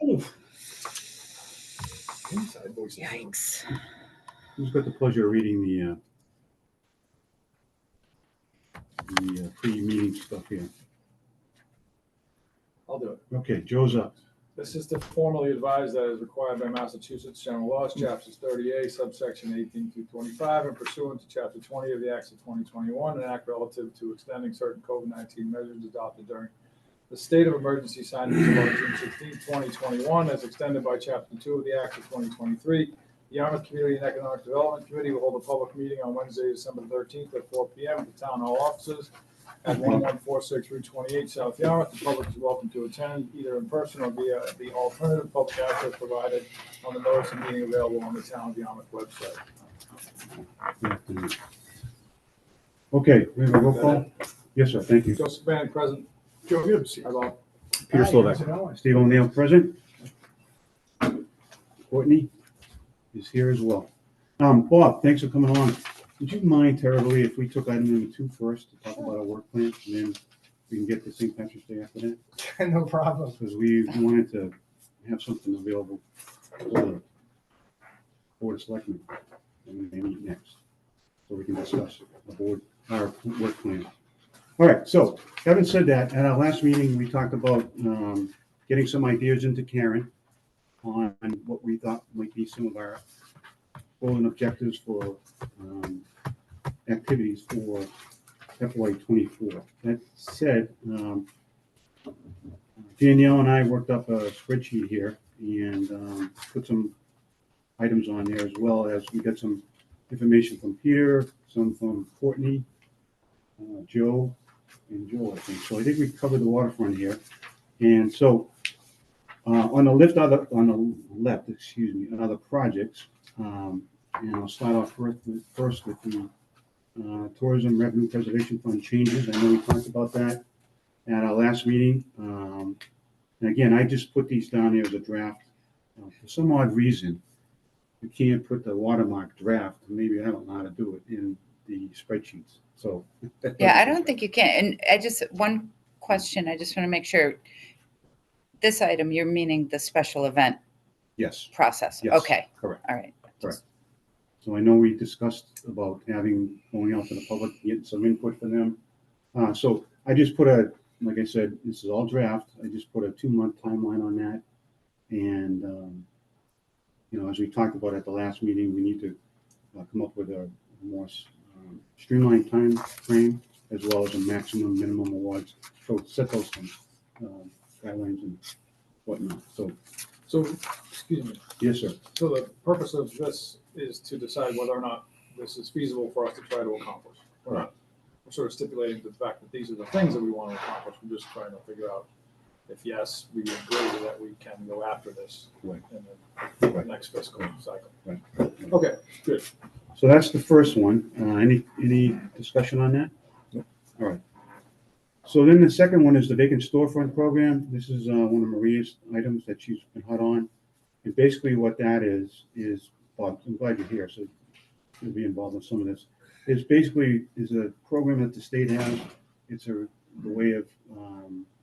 Oof. Inside voice. Yikes. Who's got the pleasure of reading the pre-meeting stuff here? I'll do it. Okay, Joe's up. This is to formally advise that as required by Massachusetts General Laws, Chapters 30A, subsection 18 through 25, and pursuant to Chapter 20 of the Acts of 2021, an act relative to extending certain COVID-19 measures adopted during the state of emergency signed into law June 16, 2021, as extended by Chapter 2 of the Act of 2023. The Yarmouth Community and Economic Development Committee will hold a public meeting on Wednesday, December 13th at 4 p.m. at the Town Hall offices at 1146 Route 28, South Yarmouth. The public is welcome to attend either in person or via the alternative public access provided on the notice of meeting available on the Town of Yarmouth website. Okay, we have a roll call? Yes, sir, thank you. Joseph Bannon, present. Joe Gibbs. Hi, Bob. Peter Slovak. Steve O'Neill, present. Courtney is here as well. Bob, thanks for coming on. Would you mind terribly if we took item number 2 first to talk about our work plan, and then we can get to St. Patrick's Day after that? No problem. Because we wanted to have something available for the Board of Selectmen when they meet next, so we can discuss our work plan. All right, so having said that, at our last meeting, we talked about getting some ideas into Karen on what we thought might be some of our goals and objectives for activities for FY24. That said, Danielle and I worked up a spreadsheet here and put some items on there, as well as we got some information from Peter, some from Courtney, Joe, and Joel, I think. So I think we covered the waterfront here. And so on the left, on other projects, and I'll start off first with the Tourism Revenue Preservation Fund changes. I know we talked about that at our last meeting. And again, I just put these down here as a draft. For some odd reason, you can't put the watermark draft, maybe I don't know how to do it, in the spreadsheets. So Yeah, I don't think you can. And one question, I just want to make sure. This item, you're meaning the special event yes, process? yes, Okay, correct. all right. Correct. So I know we discussed about going out to the public, getting some input from them. So I just put like I said, this is all draft. I just put a 2-month timeline on that. And, as we talked about at the last meeting, we need to come up with a more streamlined time frame, as well as a maximum, minimum awards. So set those guidelines and whatnot. So, Excuse me. yes, sir. So the purpose of this is to decide whether or not this is feasible for us to try to accomplish. We're sort of stipulating the fact that these are the things that we want to accomplish. We're just trying to figure out if yes, we agree that we can go after this Right. in the next fiscal cycle. Right. Okay, good. So that's the first one. Any discussion on that? Nope. All right. So then the second one is the vacant storefront program. This is one of Maria's items that she's been hot on. And basically what that is, Bob, I'm glad you're here, so you'll be involved in some of this. It's basically a program that the state has. It's a way of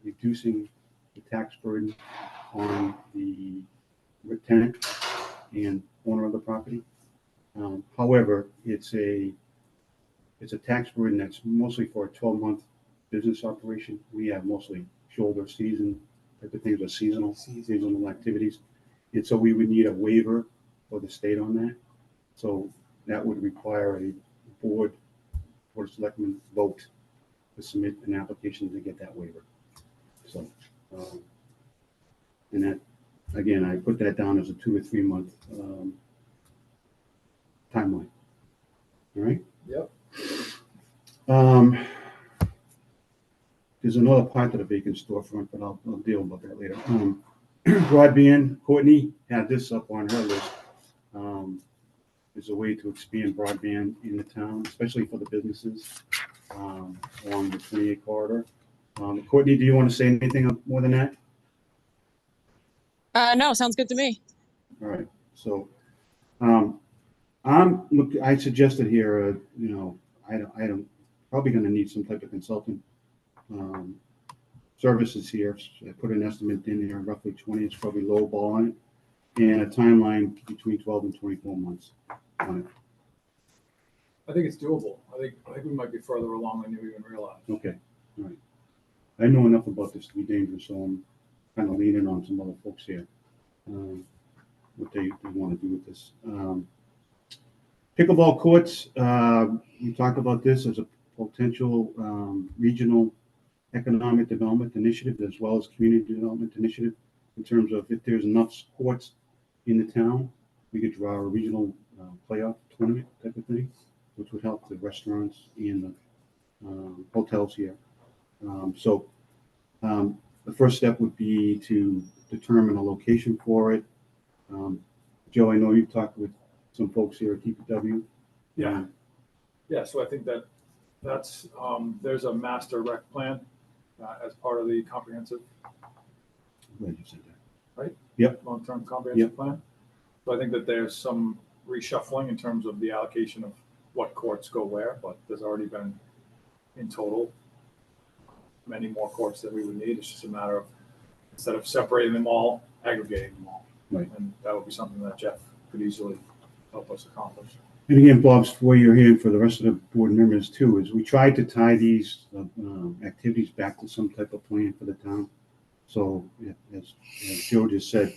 reducing the tax burden on the tenant and owner of the property. However, it's a tax burden that's mostly for a 12-month business operation. We have mostly shoulder season type of things, or seasonal activities. And so we would need a waiver for the state on that. So that would require a board of selectmen vote to submit an application to get that waiver. So, and that, again, I put that down as a 2 or 3 month timeline. All right? Yep. There's another part to the vacant storefront, but I'll deal about that later. Broadband, Courtney had this up on her list. There's a way to expand broadband in the town, especially for the businesses along the 28 corridor. Courtney, do you want to say anything more than that? No, sounds good to me. All right. So I suggested here, I'm probably going to need some type of consultant services here. So I put an estimate in there, roughly 20, it's probably low ball on it, and a timeline between 12 and 24 months on it. I think it's doable. I think we might be further along than you even realize. Okay, all right. I know enough about this to be dangerous, so I'm kind of leaning on some other folks here, what they want to do with this. Pickleball courts, we talked about this as a potential regional economic development initiative as well as community development initiative in terms of if there's enough courts in the town, we could draw a regional playoff tournament type of thing, which would help the restaurants and the hotels here. The first step would be to determine a location for it. Joe, I know you've talked with some folks here at DPW. Yeah. Yeah, so I think that's there's a master rec plan as part of the comprehensive, I'm glad you said that. right? Yep. Long-term comprehensive plan. So I think that there's some reshuffling in terms of the allocation of what courts go where, but there's already been in total many more courts that we would need. It's just a matter of, instead of separating them all, aggregating them all. Right. And that would be something that Jeff could easily help us accomplish. And again, Bob's, for you're hearing for the rest of the board members too, is we tried to tie these activities back to some type of plan for the town. So as Joe just said,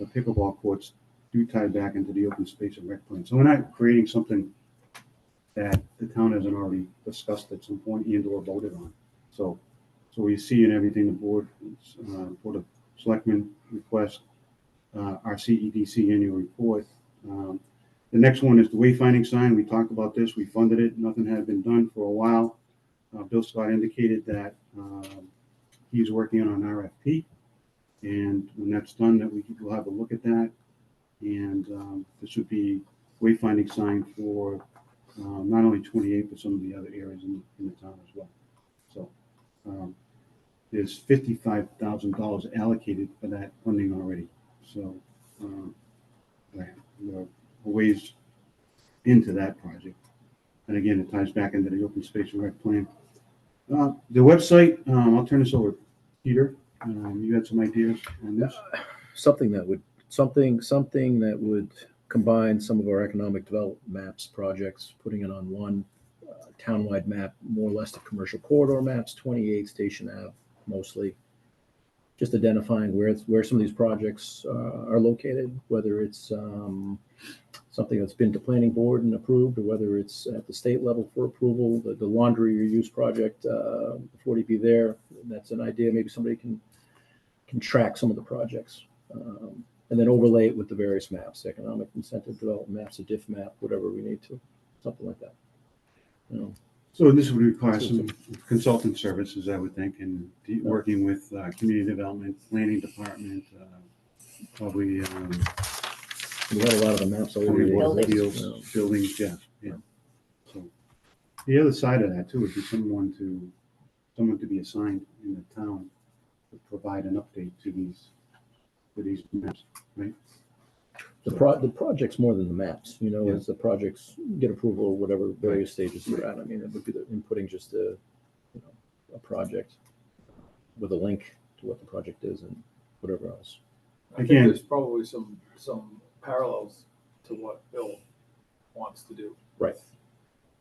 the pickleball courts do tie back into the open space and rec plan. So we're not creating something that the town hasn't already discussed at some point and or voted on. So we see in everything the board of selectmen request, our CEDC annual report. The next one is the wayfinding sign. We talked about this. We funded it. Nothing had been done for a while. Bill Scott indicated that he's working on an RFP, and when that's done, that we'll have a look at that. And this would be wayfinding sign for not only 28, but some of the other areas in the town as well. So there's $55,000 allocated for that funding already. So we're a ways into that project. And again, it ties back into the open space and rec plan. The website, I'll turn this over to Peter. You had some ideas on this? Something that would combine some of our economic development maps projects, putting it on one townwide map, more or less the commercial corridor maps, 28 Station Ave mostly. Just identifying where some of these projects are located, whether it's something that's been to planning board and approved, or whether it's at the state level for approval. The laundry reuse project, the 40B there, that's an idea. Maybe somebody can track some of the projects. And then overlay it with the various maps, economic incentive development maps, a diff map, whatever we need to, something like that. You know, So this would require some consultant services, I would think, and working with community development, planning department, probably we had a lot of the maps already. Buildings. Buildings, yeah. So the other side of that too would be someone to be assigned in the town to provide an update to these maps, right? The project's more than the maps, as the projects get approval, or whatever various stages they're at. I mean, it would be the inputting just a project with a link to what the project is and whatever else. I think Again- there's probably some parallels to what Bill wants to do. Right.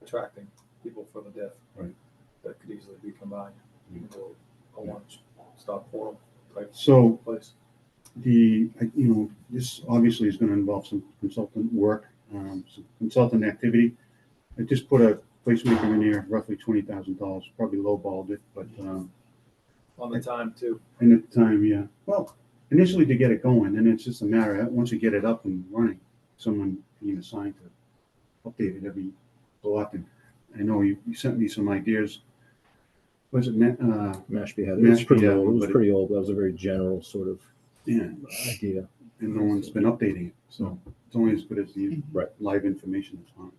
Attracting people for the diff. Right. That could easily be combined into a one-stop portal type So place. this obviously is going to involve some consultant work, some consultant activity. I just put a placemaker in there, roughly $20,000, probably lowballed it, but On the time too. and at the time, yeah. Well, initially to get it going, then it's just a matter of once you get it up and running, someone being assigned to update it every so often. I know you sent me some ideas. Was it Mashpee had it. It was Mashpee pretty had old. It one, was but pretty old. That was a very general sort of yeah, idea. and no one's been updating it, so it's only as good as the Right. live information that's on it.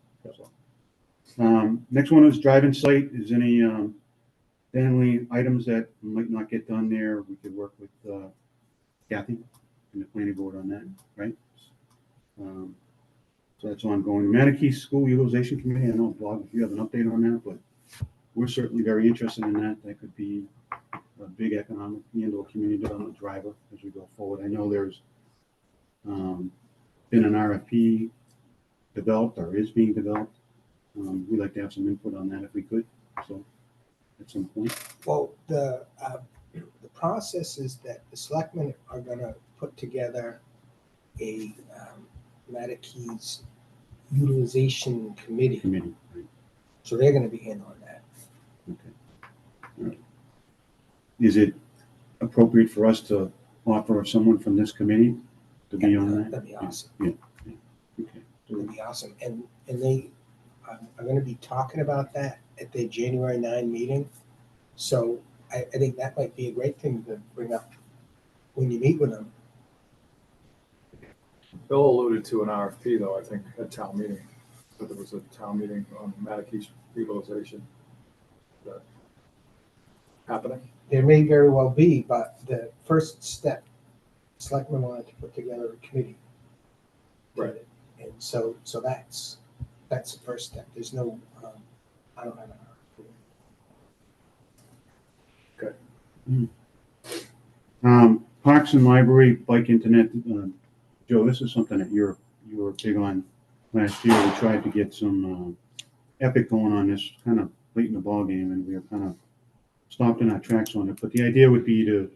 So, next one is drive-in site. Is any family items that might not get done there? We could work with Kathy and the planning board on that, right? So that's ongoing. Manatee School Utilization Committee, I know, Bob, if you have an update on that, but we're certainly very interested in that. That could be a big economic and/or community development driver as we go forward. I know there's been an RFP developed or is being developed. We'd like to have some input on that if we could, so at some point. Well, the process is that the selectmen are gonna put together a Matakees utilization committee. Committee, right? So they're gonna be in on that. Okay. All right. Is it appropriate for us to offer someone from this committee to be on that? That'd be awesome. Okay. That'd be awesome. And they are gonna be talking about that at their January 9 meeting. So I think that might be a great thing to bring up when you meet with them. Bill alluded to an RFP though, I think, at town meeting, that there was a town meeting on Matakees utilization. Is that happening? There may very well be, but the first step, selectmen wanted to put together a committee. Right. And so that's the first step. There's no, I don't have an Parks and library, bike internet, Joe, this is something that you were big on last year. We tried to get some epic going on this kind of late in the ballgame, and we were kind of stopped in our tracks on it. But the idea would be to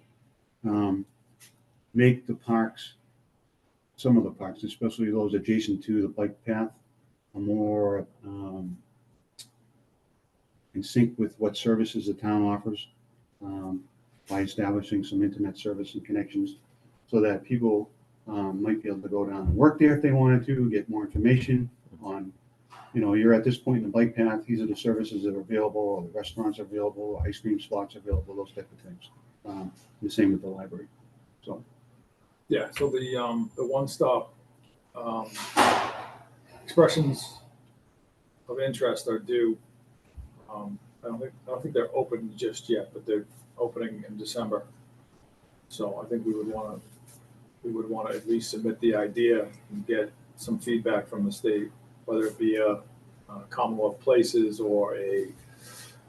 make the parks, some of the parks, especially those adjacent to the bike path, are more in sync with what services the town offers, by establishing some internet service and connections, so that people might be able to go down and work there if they wanted to, get more information on, you're at this point in the bike path, these are the services that are available, or the restaurants are available, or ice cream spots are available, those type of things. The same with the library. So, Yeah, so the one-stop expressions of interest are due. I don't think they're open just yet, but they're opening in December. So I think we would want to at least submit the idea and get some feedback from the state, whether it be a Commonwealth Places or a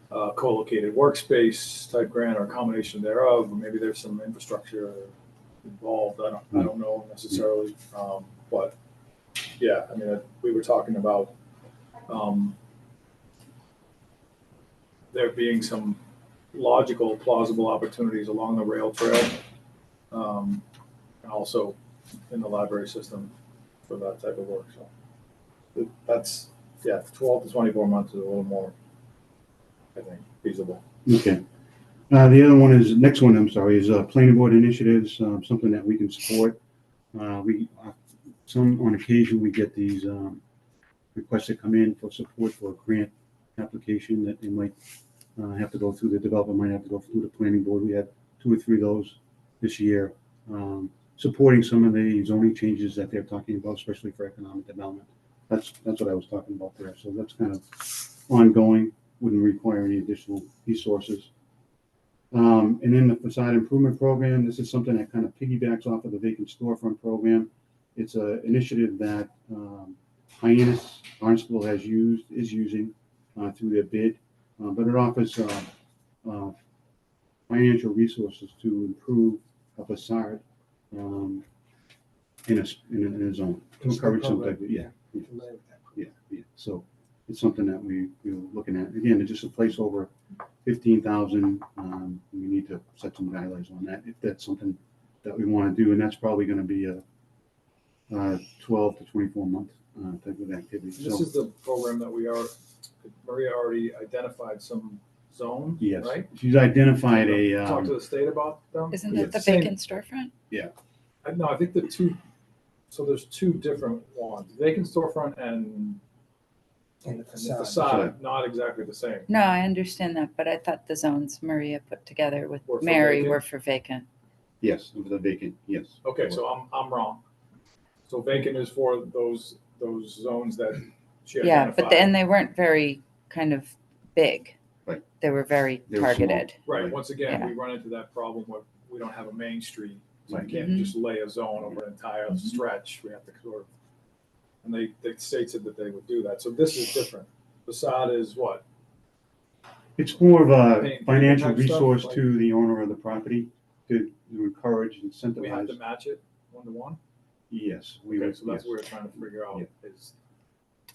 co-located workspace type grant or a combination thereof. Or maybe there's some infrastructure involved. I don't know necessarily, but yeah, I mean, we were talking about there being some logical, plausible opportunities along the rail trail, and also in the library system for that type of work. So that's 12 to 24 months is a little more, I think, feasible. okay. The other one is, next one, I'm sorry, is planning board initiatives, something that we can support. On occasion, we get these requests that come in for support for a grant application that they might have to go through, the developer might have to go through the planning board. We had 2 or 3 of those this year, supporting some of the zoning changes that they're talking about, especially for economic development. That's what I was talking about there. So that's kind of ongoing, wouldn't require any additional resources. And then the facade improvement program, this is something that kind of piggybacks off of the vacant storefront program. It's an initiative that Hyannis Barnstable is using through their bid, but it offers financial resources to improve a facade in a zone. To encourage some type of, yeah. So it's something that we're looking at. Again, it's just a placeholder, 15,000. We need to set some guidelines on that if that's something that we want to do, and that's probably going to be a 12 to 24 month type of activity. This is the program that Maria already identified some zones, Yes, right? she's identified Talk to the state about them. Isn't that the Same. vacant storefront? No, I think there's 2 different ones, vacant storefront and And the the facade. facade, not exactly the same. No, I understand that, but I thought the zones Maria put together with Were for Mary vacant? were for vacant. yes, of the vacant, yes. Okay, so I'm wrong. So vacant is for those zones that she Yeah, identified. but then they weren't very kind of big. Right. They were very They were small. targeted. Right, once again, Yeah. we run into that problem where we don't have a main street, so Right. we can't just lay a zone over an entire stretch. We have to sort of, and the state said that they would do that. So this is different. Facade is what? It's more of a Paying financial type stuff, resource like- to the owner of the property to encourage and We have to incentivize. match it 1-to-1? Yes, we Okay, would, so that's yes. what we're trying to figure out, Yeah. is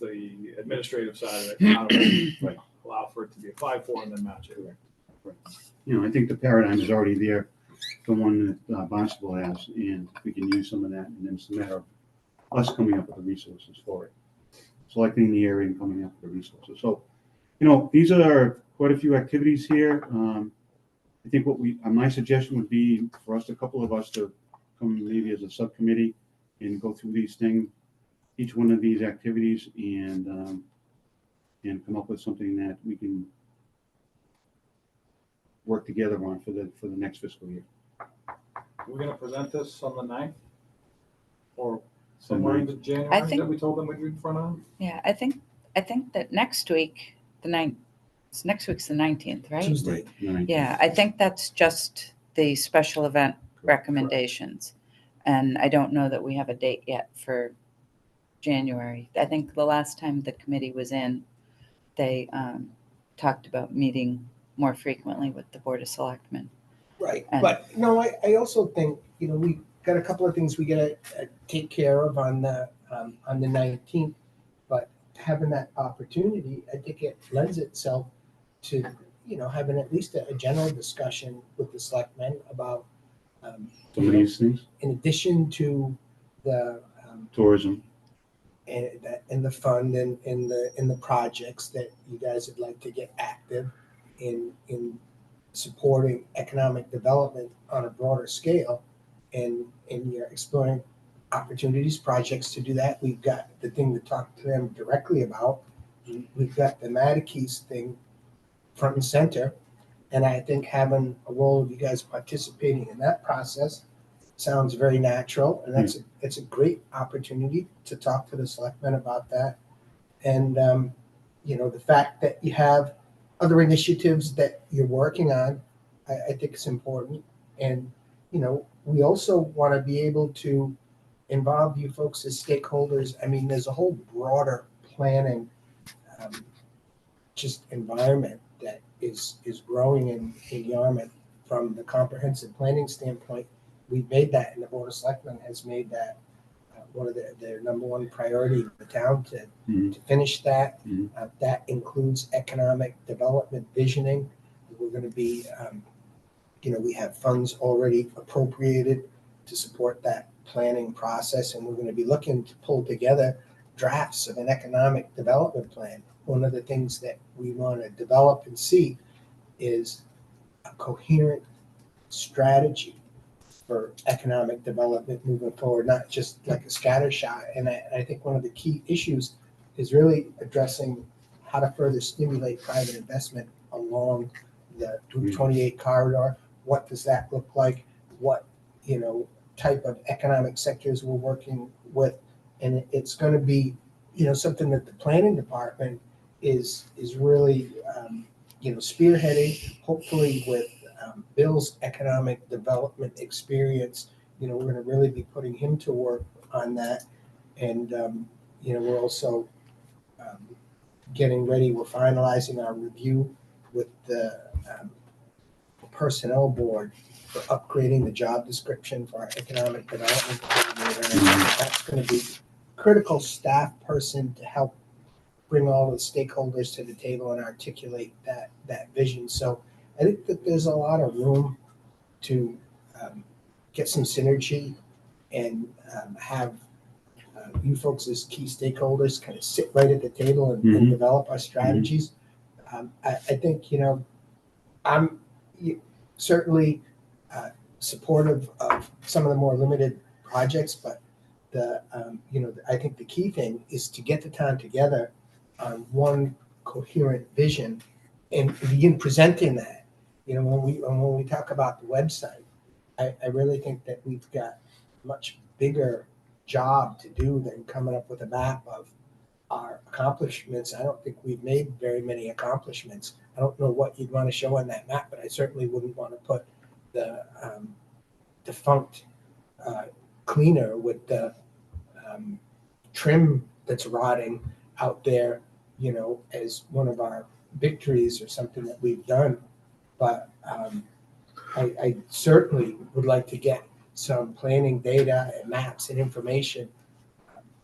the administrative side of it, how to Right. allow for it to be applied for and then match it. You know, I think the paradigm is already there, the one that Barnstable has, and we can use some of that, and then it's a matter of us coming up with the resources for it. Selecting the area and coming up with the resources. So, you know, these are quite a few activities here. I think my suggestion would be for us, a couple of us to come maybe as a subcommittee and go through these things, each one of these activities, and come up with something that we can work together on for the next fiscal year. We're gonna present this on the 9th? Or somewhere in January think- that we told them we'd be in front of them? Yeah, I think that next week, next week's the 19th, right? Tuesday. Right. Yeah, I think that's just the special event recommendations. And I don't know that we have a date yet for January. I think the last time the committee was in, they talked about meeting more frequently with the Board of Selectmen. Right, And- but no, I also think, you know, we got a couple of things we gotta take care of on the 19th, but having that opportunity, I think it lends itself to, you know, having at least a general discussion with the selectmen about, Some of these things, in addition to the, tourism. and the fund and the projects that you guys would like to get active in supporting economic development on a broader scale, and you're exploring opportunities, projects to do that. We've got the thing to talk to them directly about. We've got the Mattakey's thing front and center, and I think having a role of you guys participating in that process sounds very natural, and it's a great opportunity to talk to the selectmen about that. And you know, the fact that you have other initiatives that you're working on, I think it's important. And you know, we also want to be able to involve you folks as stakeholders. I mean, there's a whole broader planning just environment that is growing in Yarmouth from the comprehensive planning standpoint. We've made that, and the Board of Selectmen has made that one of their number one priority in the town to finish that. Mhm. That includes economic development visioning. We're going to be, you know, we have funds already appropriated to support that planning process, and we're going to be looking to pull together drafts of an economic development plan. One of the things that we want to develop and see is a coherent strategy for economic development moving forward, not just like a scattershot. And I think one of the key issues is really addressing how to further stimulate private investment along the Route 28 corridor. What does that look like? What, you know, type of economic sectors we're working with? And it's going to be, you know, something that the planning department is really, you know, spearheading, hopefully with Bill's economic development experience. You know, we're going to really be putting him to work on that. And, you know, we're also getting ready. We're finalizing our review with the personnel board for upgrading the job description for our economic development coordinator. And that's going to be critical staff person to help bring all the stakeholders to the table and articulate that vision. So I think that there's a lot of room to get some synergy and have you folks as key stakeholders kind of sit right at the table and develop our strategies. I think, you know, I'm certainly supportive of some of the more limited projects, but you know, I think the key thing is to get the town together on one coherent vision and begin presenting that. You know, when we talk about the website, I really think that we've got a much bigger job to do than coming up with a map of our accomplishments. I don't think we've made very many accomplishments. I don't know what you'd want to show on that map, but I certainly wouldn't want to put the defunct cleaner with the trim that's rotting out there, you know, as one of our victories or something that we've done. But I certainly would like to get some planning data and maps and information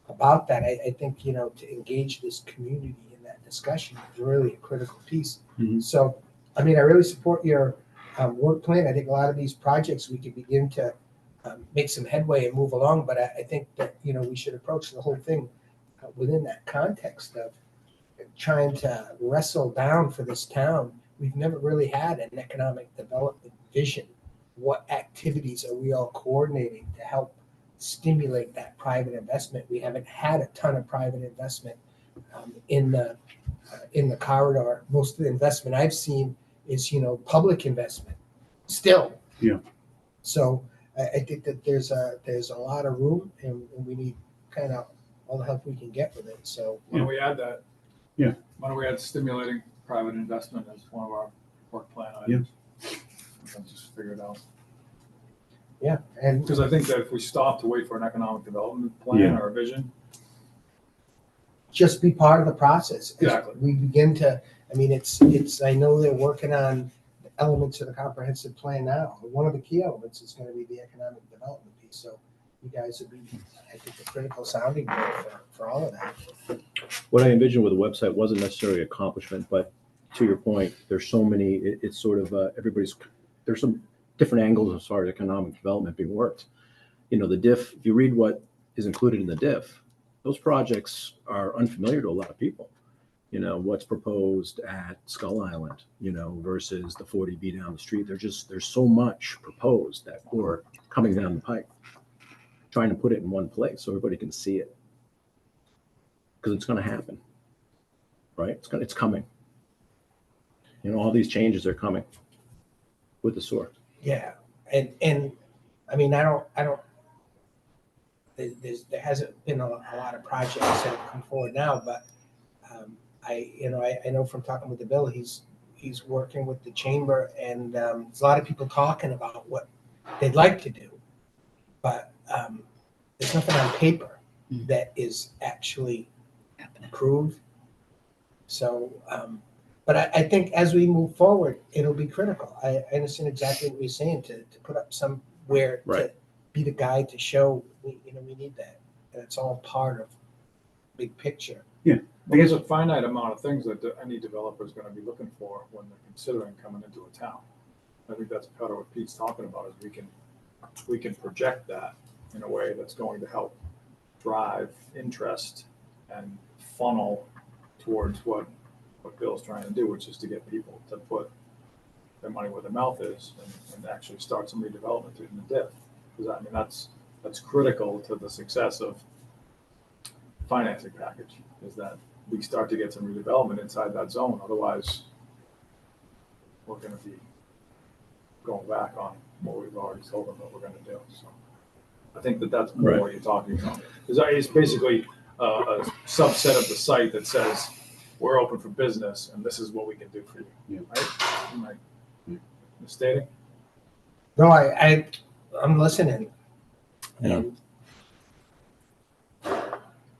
about that. I think, you know, to engage this community in that discussion is really a critical piece. Mhm. So, I mean, I really support your work plan. I think a lot of these projects we can begin to make some headway and move along. But I think that, you know, we should approach the whole thing within that context of trying to wrestle down for this town. We've never really had an economic development vision. What activities are we all coordinating to help stimulate that private investment? We haven't had a ton of private investment in the corridor. Most of the investment I've seen is, you know, public investment still. Yeah. So I think that there's a lot of room, and we need kind of all the help we can get with it. So Why don't we add that? Yeah. Why don't we add stimulating private investment as one of our work plan items? Let's just figure it out. yeah, and Because I think that if we stop to wait for an economic development plan Yeah. or a vision, just be part of the process. As Exactly. we begin to, I mean, it's, I know they're working on elements of the comprehensive plan now. One of the key elements is going to be the economic development piece. So you guys would be, I think, a critical sounding board for all of that. What I envisioned with the website wasn't necessarily accomplishment, but to your point, there's so many, it's sort of there's some different angles as far as economic development being worked. You know, the diff, if you read what is included in the diff, those projects are unfamiliar to a lot of people. You know, what's proposed at Skull Island, you know, versus the 40B down the street. There's so much proposed that or coming down the pike, trying to put it in one place so everybody can see it. Because it's going to happen, right? It's coming. You know, all these changes are coming with the sewer. Yeah, and I mean, I don't. There hasn't been a lot of projects that have come forward now, but I know from talking with the bill, he's working with the chamber, and there's a lot of people talking about what they'd like to do, but there's nothing on paper that is actually approved. So, but I think as we move forward, it'll be critical. I understand exactly what you're saying, to put up somewhere to Right. be the guide to show, we need that. And it's all part of big picture. well, there's a finite amount of things that any developer is going to be looking for when they're considering coming into a town. I think that's part of what Pete's talking about, is we can project that in a way that's going to help drive interest and funnel towards what Bill's trying to do, which is to get people to put their money where their mouth is and actually start some redevelopment in the diff. Because I mean, that's critical to the success of financing package, is that we start to get some redevelopment inside that zone. Otherwise, we're going to be going back on what we've already told them that we're going to do. So I think that's more what you're talking about. It's basically a subset of the site that says, we're open for business and this is what we can do for you. Yeah. Right? Am I misstating? No, I'm listening. Yeah. And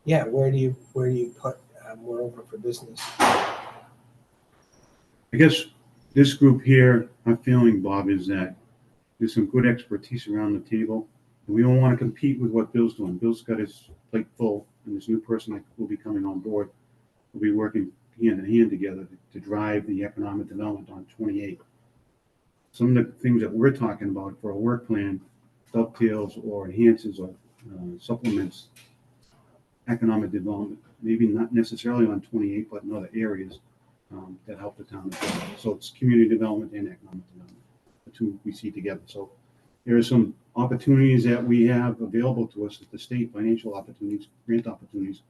yeah, where do you put we're open for business? I guess this group here, my feeling, Bob, is that there's some good expertise around the table. And we don't want to compete with what Bill's doing. Bill's got his plate full, and this new person that will be coming on board will be working hand in hand together to drive the economic development on 28. Some of the things that we're talking about for a work plan dovetails or enhances or supplements economic development, maybe not necessarily on 28, but in other areas that help the town as well. So it's community development and economic development, the two we see together. So there are some opportunities that we have available to us at the state, financial opportunities, grant opportunities,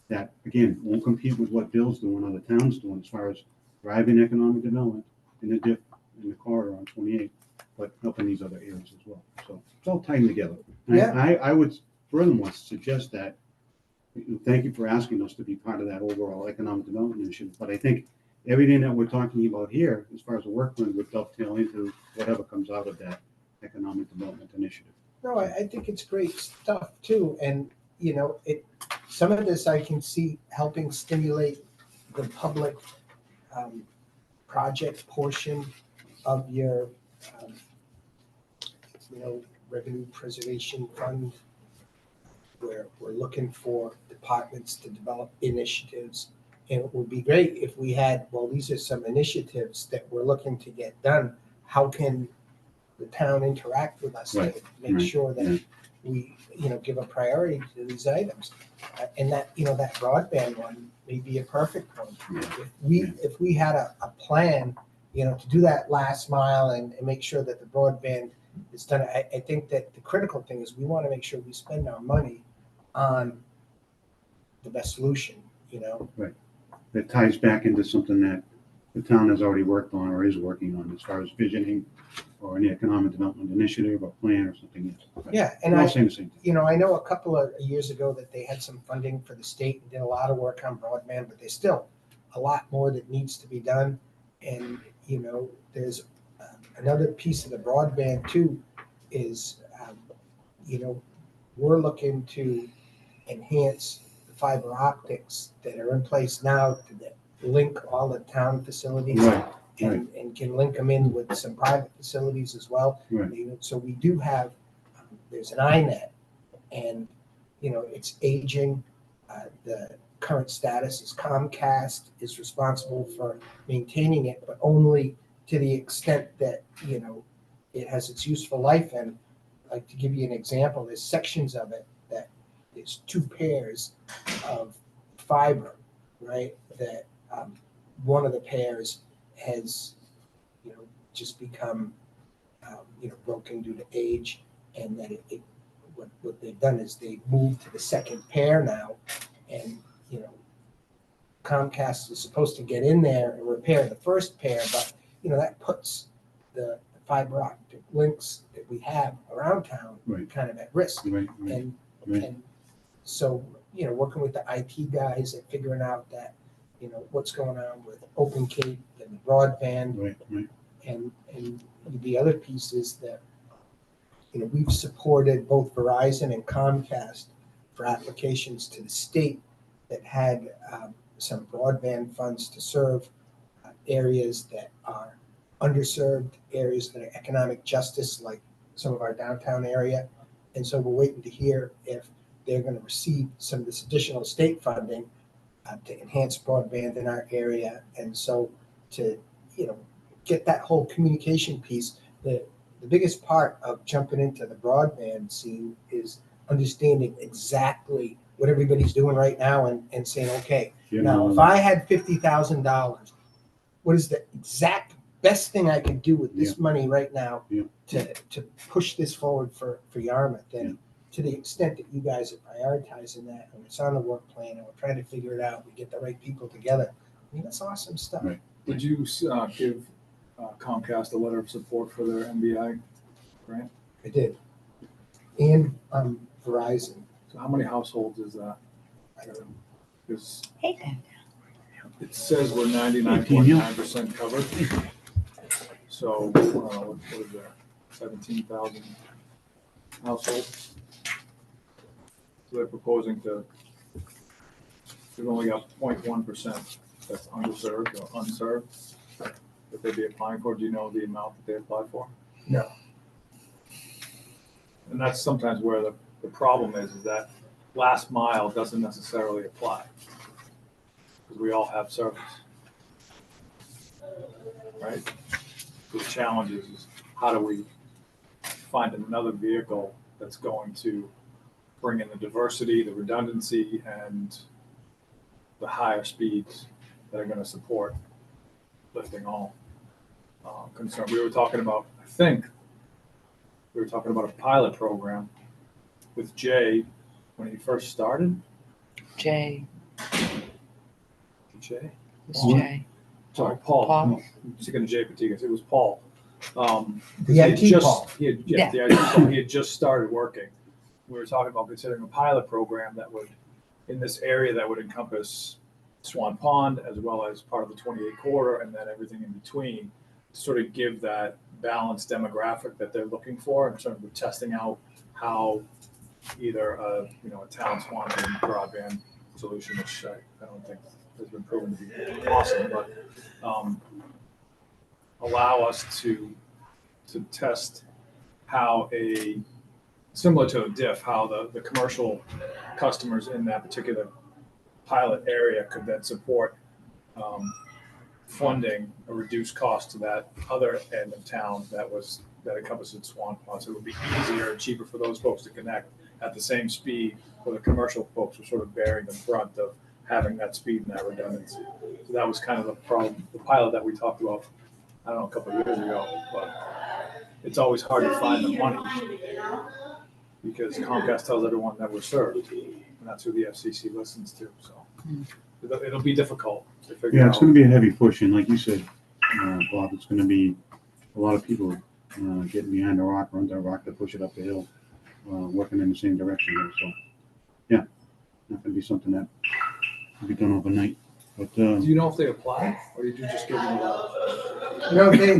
that, again, won't compete with what Bill's doing or the town's doing as far as driving economic development in the diff, in the corridor on 28, but helping these other areas as well. So it's all tied together. And Yeah. I would furthermore suggest that, thank you for asking us to be part of that overall economic development initiative, but I think everything that we're talking about here, as far as the work plan, would dovetail into whatever comes out of that economic development initiative. No, I think it's great stuff too. And, some of this I can see helping stimulate the public project portion of your, um, revenue preservation fund, where we're looking for departments to develop initiatives. And it would be great if we had, well, these are some initiatives that we're looking to get done. How can the town interact with us to Right, make right, sure yeah. that we, give a priority to these items? And that, that broadband one may be a perfect one. Yeah. If we had a plan, to do that last mile and make sure that the broadband is done, I think that the critical thing is we want to make sure we spend our money on the best solution, That ties back into something that the town has already worked on or is working on as far as visioning or any economic development initiative or plan or something. Yeah, and We're all saying the same thing. I know a couple of years ago that they had some funding for the state and did a lot of work on broadband, but there's still a lot more that needs to be done. And, there's another piece of the broadband too is, we're looking to enhance the fiber optics that are in place now that link all the town facilities. Right, And can link them in with some private facilities as well. Right. So we do have, there's an iNet, and, it's aging. The current status is Comcast is responsible for maintaining it, but only to the extent that, it has its useful life. And like, to give you an example, there's sections of it that there's 2 pairs of fiber, right? That one of the pairs has, just become, broken due to age, and that what they've done is they moved to the second pair now, and, Comcast is supposed to get in there and repair the first pair, but, that puts the fiber optic links that we have around town Right. kind of at risk. right, right. And, Right. and so, working with the IT guys and figuring out that, what's going on with Open Cape and the broadband, Right. and the other piece is that, we've supported both Verizon and Comcast for applications to the state that had some broadband funds to serve areas that are underserved, areas that are economic justice, like some of our downtown area. And so we're waiting to hear if they're going to receive some of this additional state funding to enhance broadband in our area. And so to, get that whole communication piece, the biggest part of jumping into the broadband scene is understanding exactly what everybody's doing right now and saying, okay, now if I had $50,000, what is the exact best thing I could do with this money right now to push this forward for Yarmouth? And to the extent that you guys are prioritizing that, and it's on the work plan, and we're trying to figure it out, we get the right people together. That's awesome stuff. Right. Did you give Comcast a letter of support for their MBI grant? I did. And Verizon. So how many households is that? Because Hey, Dan. it says we're 99.9% covered. So, what is there? 17,000 households. So they're proposing we've only got 0.1% that's underserved or unserved that they'd be applying for. Do you know the amount that they applied for? No. And that's sometimes where the problem is that last mile doesn't necessarily apply, because we all have service, right? So the challenge is how do we find another vehicle that's going to bring in the diversity, the redundancy, and the higher speeds that are going to support lifting all concern. We were talking about, a pilot program with Jay when he first started. Jay. Jay? Who's Jay? Sorry, Paul. Paul. I'm thinking of Jay Patigas. It was Paul. The IT Paul. The IT Paul. He had just started working. We were talking about considering a pilot program that would, in this area, that would encompass Swan Pond as well as part of the 28 corridor and then everything in between, to sort of give that balanced demographic that they're looking for in terms of testing out how either a town Swan broadband solution, which I don't think has been proven to be awesome, but allow us to test how similar to a diff, how the commercial customers in that particular pilot area could then support funding a reduced cost to that other end of town that encompasses Swan Pond. So it would be easier and cheaper for those folks to connect at the same speed, where the commercial folks were sort of bearing the brunt of having that speed and that redundancy. So that was kind of the problem, the pilot that we talked about, I don't know, a couple of years ago, but it's always hard to find the money because Comcast tells everyone that we're served, and that's who the FCC listens to, so. It'll be difficult to figure out. Yeah, it's gonna be a heavy push, and like you said, Bob, it's gonna be a lot of people getting behind the rock or under the rock to push it up the hill, working in the same direction here, so, yeah, not gonna be something that will be done overnight, but, Do you know if they apply, or did you just give them a? No, they,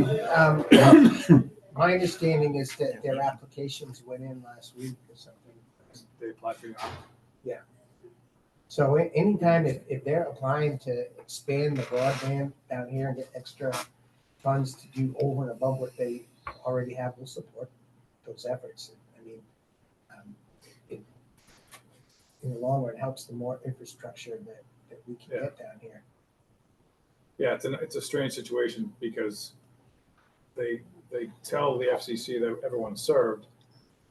my understanding is that their applications went in last week or something. They apply for you? So anytime if they're applying to expand the broadband down here and get extra funds to do over and above what they already have, we'll support those efforts. I mean, it, in the long run, helps the more infrastructure that we can get down here. Yeah, it's a strange situation because they tell the FCC that everyone's served,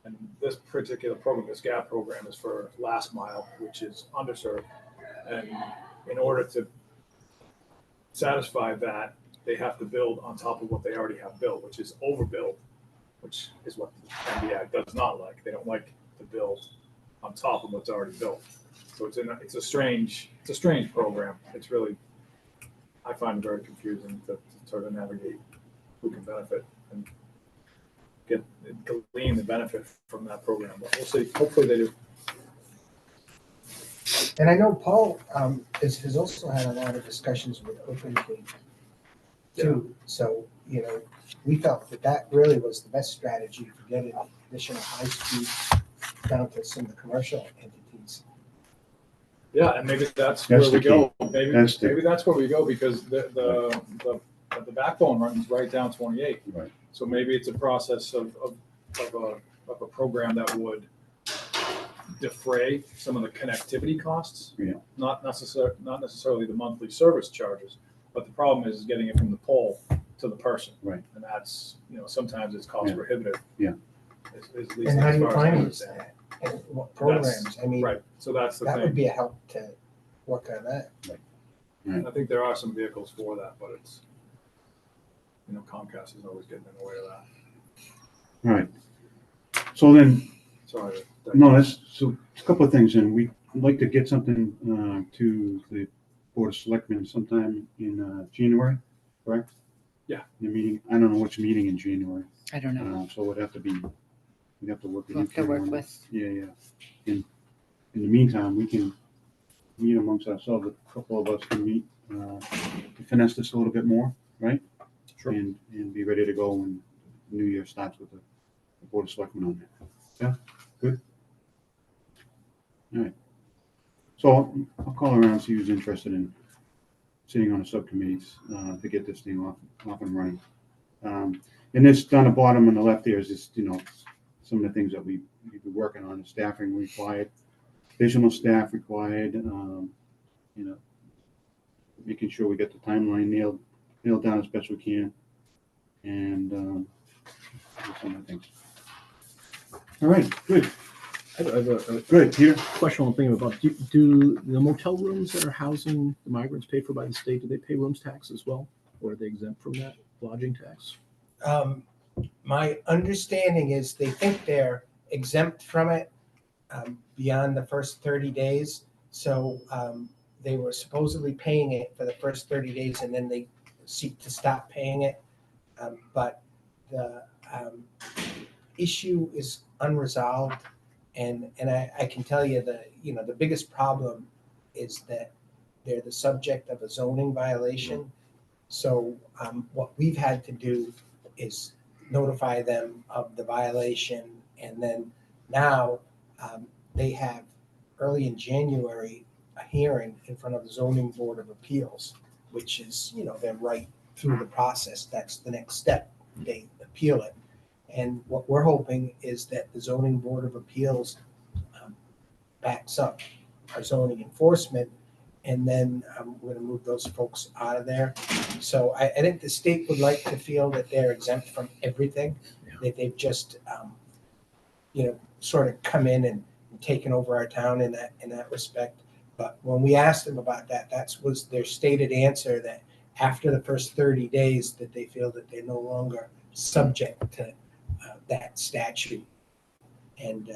and this particular program, this GAP program, is for last mile, which is underserved. And in order to satisfy that, they have to build on top of what they already have built, which is overbuild, which is what the NBI does not like. They don't like to build on top of what's already built. So it's a strange program. It's really, I find it very confusing to sort of navigate who can benefit and glean the benefit from that program. But we'll see. Hopefully they do. And I know Paul has also had a lot of discussions with OpenGate too. So, we felt that really was the best strategy for getting additional high speed down to some of the commercial entities. Yeah, and maybe that's where we go. Maybe That's that's where we go because the backbone runs right down 28. Right. So maybe it's a process of a program that would defray some of the connectivity costs. Yeah. Not necessarily the monthly service charges, but the problem is getting it from the pole to the person. Right. And that's, sometimes it's cost prohibitive. Yeah. At least And how as do you far as I finance understand. that? And what programs? I mean, Right, so that's the that would thing. be a help to work on that. I think there are some vehicles for that, but it's, Comcast is always getting in the way of that. All right. So then, Sorry. so a couple of things, and we'd like to get something to the Board of Selectmen sometime in January, correct? Yeah. The meeting, I don't know which meeting in January, I don't know. so we'd have to work with We'll have to work Karen. with, Yeah. In the meantime, we can meet amongst ourselves, a couple of us can meet, to finesse this a little bit more, right? Sure. And be ready to go when the new year starts with the Board of Selectmen on that. Yeah, good. All right. So I'll call around, see who's interested in sitting on the subcommittees to get this thing off and running. And this down the bottom on the left there is just, some of the things that we've been working on, staffing required, additional staff required, making sure we get the timeline nailed down as best we can, and some of the things. All right, good. I have a Good, Peter. question I'm thinking about. Do the motel rooms that are housing the migrants paid for by the state, do they pay rooms tax as well? Or are they exempt from that lodging tax? My understanding is they think they're exempt from it beyond the first 30 days. So they were supposedly paying it for the first 30 days and then they seek to stop paying it. But the issue is unresolved. And I can tell you that, the biggest problem is that they're the subject of a zoning violation. So what we've had to do is notify them of the violation. And then now they have, early in January, a hearing in front of the zoning board of appeals, which is, they're right through the process. That's the next step. They appeal it. And what we're hoping is that the zoning board of appeals backs up our zoning enforcement, and then we're gonna move those folks out of there. So I think the state would like to feel that they're exempt from everything, that they've just, sort of come in and taken over our town in that respect. But when we asked them about that, was their stated answer, that after the first 30 days, that they feel that they're no longer subject to that statute. And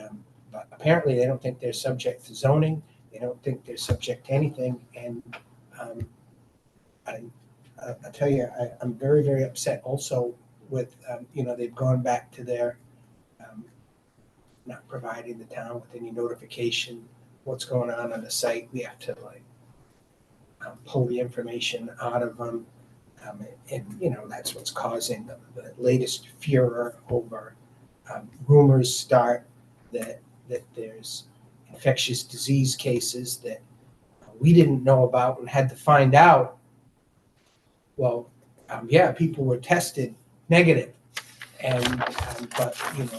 but apparently they don't think they're subject to zoning. They don't think they're subject to anything. And I tell you, I'm very, very upset also with, they've gone back to their not providing the town with any notification what's going on the site. We have to pull the information out of them. And that's what's causing the latest furor over rumors start that there's infectious disease cases that we didn't know about and had to find out. Well, people were tested negative, and but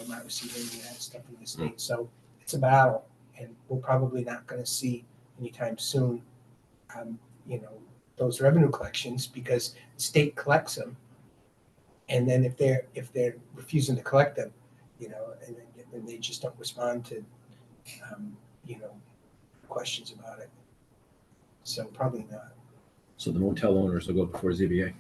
not receiving any of that stuff in the state. So it's a battle, and we're probably not going to see anytime soon. Those revenue collections, because the state collects them, and then if they're refusing to collect them, and they just don't respond to questions about it. So probably not. So the motel owners will go before ZBA.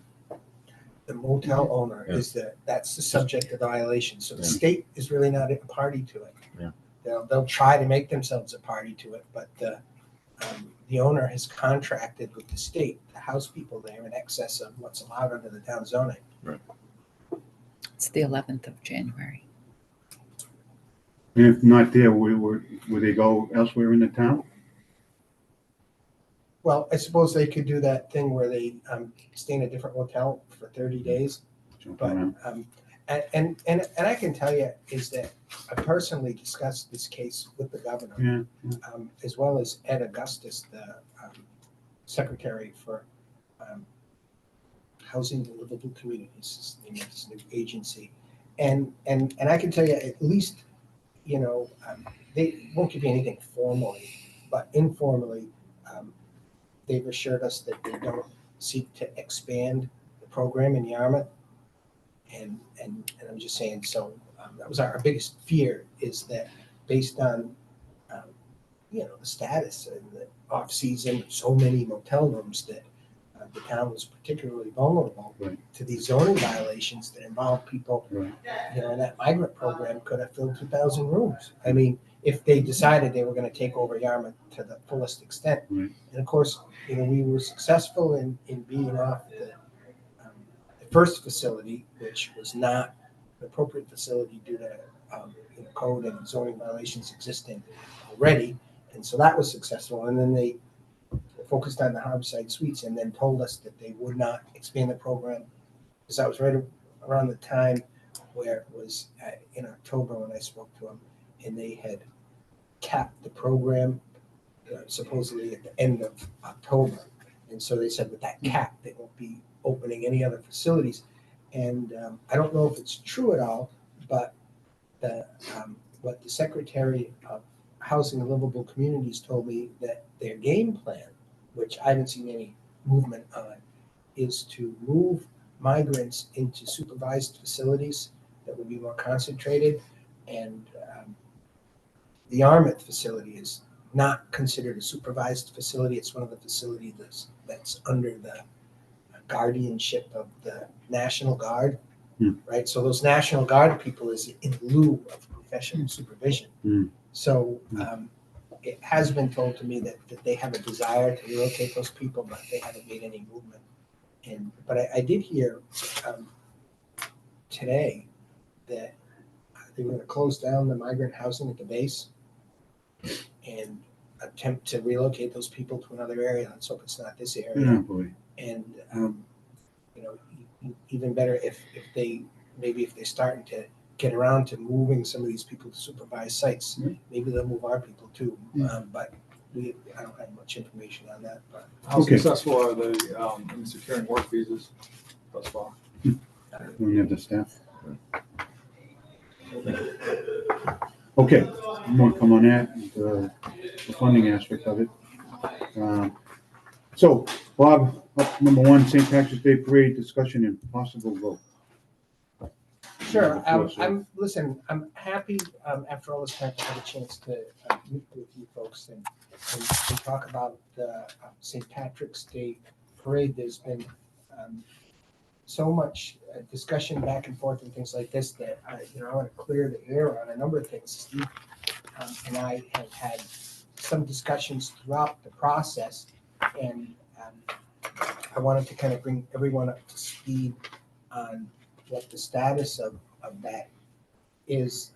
The motel owner Yeah. that's the subject of the violation. So the Yeah. state is really not a party to it. Yeah. They'll try to make themselves a party to it, but the owner has contracted with the state to house people there in excess of what's allowed under the town zoning. It's the 11th of January. And if not there, would they go elsewhere in the town? Well, I suppose they could do that thing where they stay in a different hotel for 30 days. Jump But around. and I can tell you is that I personally discussed this case with the governor, Yeah, as well as Ed Augustus, the secretary for Housing and Livable Communities, is the name of this new agency, and I can tell you at least, they won't give you anything formally, but informally, they've assured us that they don't seek to expand the program in Yarmouth. And I'm just saying, so that was our biggest fear, is that based on, the status and the off-season, so many motel rooms, that the town was particularly vulnerable Right. to these zoning violations that involve people, right. and that migrant program could have filled 2,000 rooms. I mean, if they decided they were going to take over Yarmouth to the fullest extent. Right. And of course, we were successful in beating off the first facility, which was not an appropriate facility due to code and zoning violations existing already. And so that was successful. And then they focused on the Harborside Suites and then told us that they would not expand the program, because that was right around the time where it was in October when I spoke to them, and they had capped the program supposedly at the end of October. And so they said with that cap, they won't be opening any other facilities. And I don't know if it's true at all, but what the Secretary of Housing and Livable Communities told me, that their game plan, which I haven't seen any movement on, is to move migrants into supervised facilities that will be more concentrated. And the Yarmouth facility is not considered a supervised facility. It's one of the facilities that's under the guardianship of the National Guard, right? So those National Guard people is in lieu of professional supervision. So it has been told to me that they have a desire to relocate those people, but they haven't made any movement. But I did hear today that they were going to close down the migrant housing at the base and attempt to relocate those people to another area. Let's hope it's not this area. Yeah, boy. And even better if they're starting to get around to moving some of these people to supervised sites, maybe they'll move our people too. But I don't have much information on that, but How Okay. successful are they in securing work visas thus far? We have the staff. Okay, more to come on that, the funding aspect of it. So, Bob, up number one, St. Patrick's Day Parade discussion and possible vote. sure. Before, so- I'm happy, after all this time to have a chance to meet with you folks and talk about the St. Patrick's Day Parade. There's been so much discussion back and forth and things like this that I want to clear the air on a number of things. Steve and I have had some discussions throughout the process, and I wanted to kind of bring everyone up to speed on what the status of that is.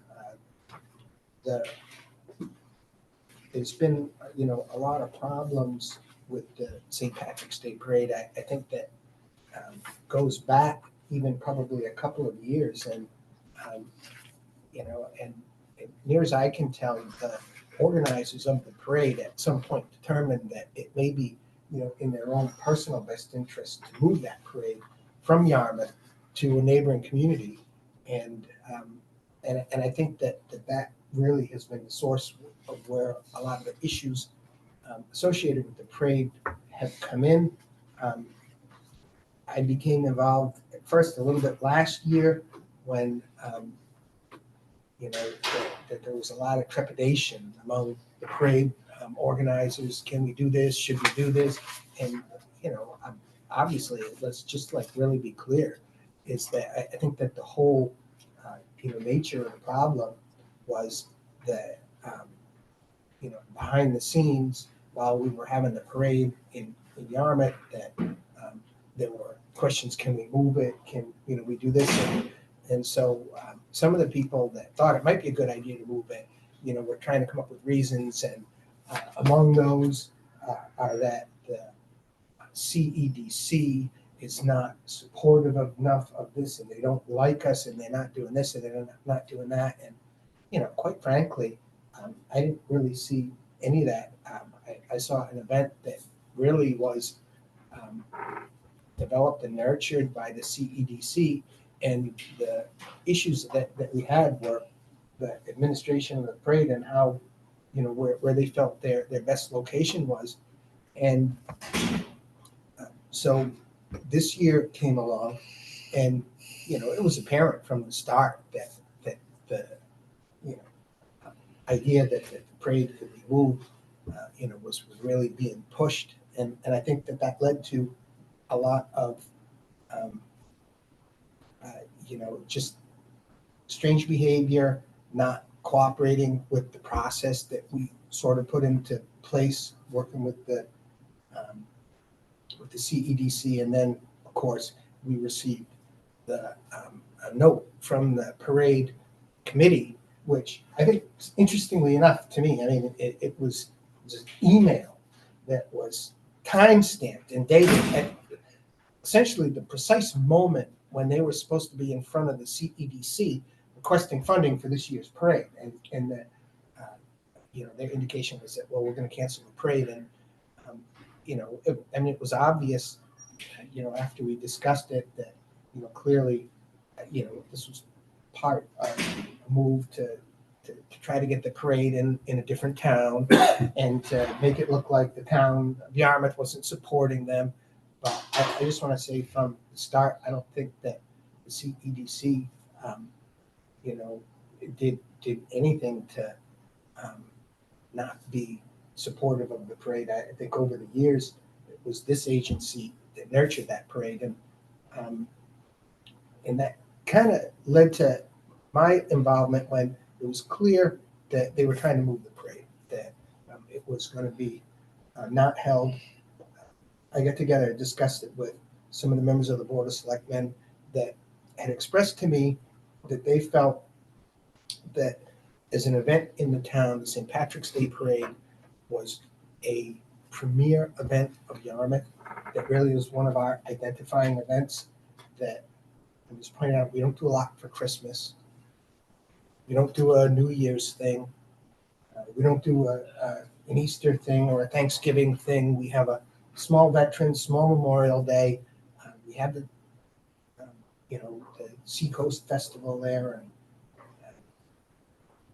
There's been, a lot of problems with the St. Patrick's Day Parade. I think that goes back even probably a couple of years, and and near as I can tell, the organizers of the parade at some point determined that it may be, in their own personal best interest to move that parade from Yarmouth to a neighboring community, and I think that really has been the source of where a lot of the issues associated with the parade have come in. I became involved at first a little bit last year when that there was a lot of trepidation among the parade organizers. Can we do this? Should we do this? And obviously, let's just really be clear, is that I think that the whole nature of the problem was that behind the scenes, while we were having the parade in Yarmouth, that there were questions: can we move it? Can we do this? And so some of the people that thought it might be a good idea to move it, were trying to come up with reasons, and among those are that the CEDC is not supportive enough of this, and they don't like us, and they're not doing this, and they're not doing that. And quite frankly, I didn't really see any of that. I saw an event that really was developed and nurtured by the CEDC, and the issues that we had were the administration of the parade and how, where they felt their best location was. And so this year came along, and, it was apparent from the start that the, idea that the parade could be moved, was really being pushed. And I think that led to a lot of, just strange behavior, not cooperating with the process that we sort of put into place, working with the CEDC. And then, of course, we received a note from the parade committee, which I think, interestingly enough to me, I mean, it was an email that was time-stamped and dated at essentially the precise moment when they were supposed to be in front of the CEDC requesting funding for this year's parade. And that, their indication was that, well, we're going to cancel the parade. And, it was obvious, after we discussed it, that, clearly, this was part of a move to try to get the parade in a different town and to make it look like the town of Yarmouth wasn't supporting them. But I just want to say from the start, I don't think that the CEDC, did anything to not be supportive of the parade. I think over the years, it was this agency that nurtured that parade, and that kind of led to my involvement when it was clear that they were trying to move the parade, that it was going to be not held. I got together and discussed it with some of the members of the Board of Selectmen that had expressed to me that they felt that as an event in the town, the St. Patrick's Day Parade was a premier event of Yarmouth, that really was one of our identifying events, that I was pointing out, we don't do a lot for Christmas. We don't do a New Year's thing. We don't do a an Easter thing or a Thanksgiving thing. We have a small Veterans, small Memorial Day. We have the, the Seacoast Festival there.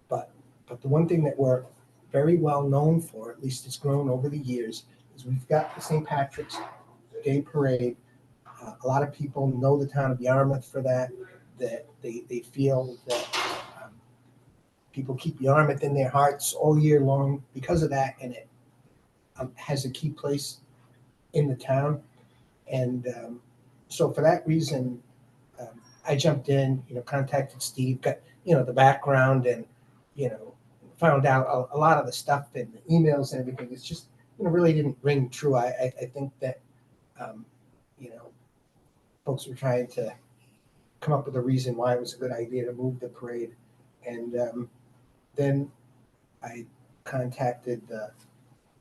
But the one thing that we're very well known for, at least it's grown over the years, is we've got the St. Patrick's Day Parade. A lot of people know the town of Yarmouth for that, that they feel that people keep Yarmouth in their hearts all year long because of that, and it has a key place in the town. And so for that reason, I jumped in, contacted Steve, got, the background, and, found out a lot of the stuff and the emails and everything. It's just, really didn't ring true. I think that, folks were trying to come up with a reason why it was a good idea to move the parade. And then I contacted the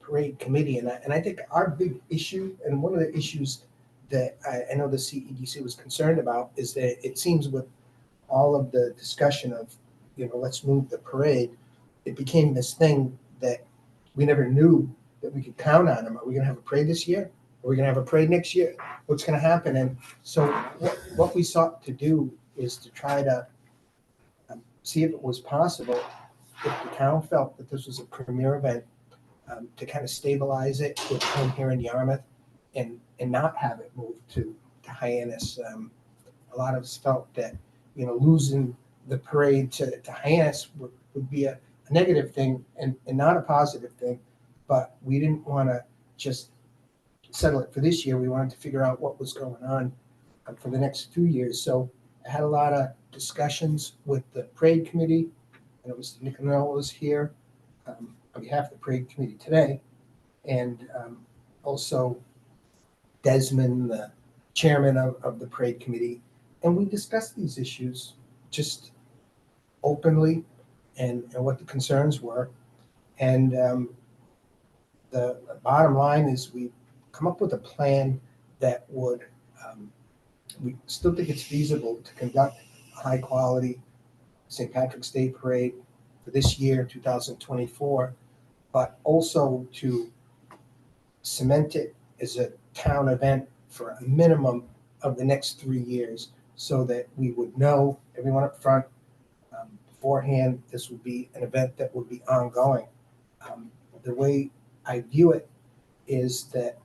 parade committee, and I think our big issue, and one of the issues that I know the CEDC was concerned about, is that it seems with all of the discussion of, let's move the parade, it became this thing that we never knew that we could count on them. Are we going to have a parade this year? Are we going to have a parade next year? What's going to happen? And so what we sought to do is to try to see if it was possible, if the town felt that this was a premier event, to kind of stabilize it with home here in Yarmouth and not have it moved to Hyannis. A lot of us felt that, losing the parade to Hyannis would be a negative thing and not a positive thing. But we didn't want to just settle it for this year. We wanted to figure out what was going on for the next 2 years. So I had a lot of discussions with the parade committee, and it was Nicanor was here on behalf of the parade committee today, and also Desmond, the chairman of the parade committee, and we discussed these issues just openly and what the concerns were. And the bottom line is we come up with a plan that would, we still think it's feasible to conduct a high quality St. Patrick's Day Parade for this year, 2024, but also to cement it as a town event for a minimum of the next 3 years, so that we would know, everyone up front, beforehand, this would be an event that would be ongoing. The way I view it is that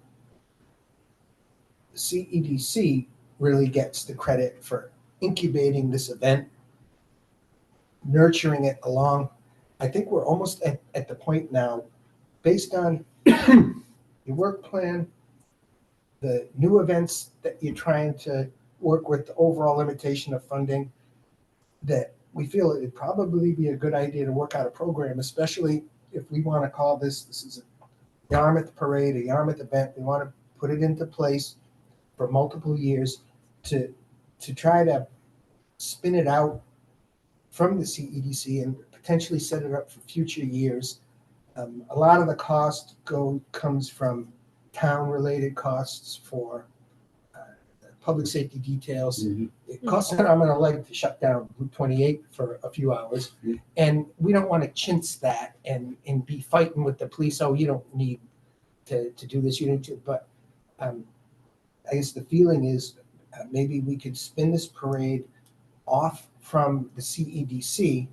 the CEDC really gets the credit for incubating this event, nurturing it along. I think we're almost at the point now, based on your work plan, the new events that you're trying to work with, the overall limitation of funding, that we feel it would probably be a good idea to work out a program, especially if we want to call this is a Yarmouth parade, a Yarmouth event. We want to put it into place for multiple years to try to spin it out from the CEDC and potentially set it up for future years. A lot of the cost comes from town-related costs for public safety details. Mhm. It costs an arm and a leg to shut down Route 28 for a few hours. Mhm. And we don't want to chintz that and be fighting with the police. Oh, you don't need to do this. You need to. But I guess the feeling is maybe we could spin this parade off from the CEDC,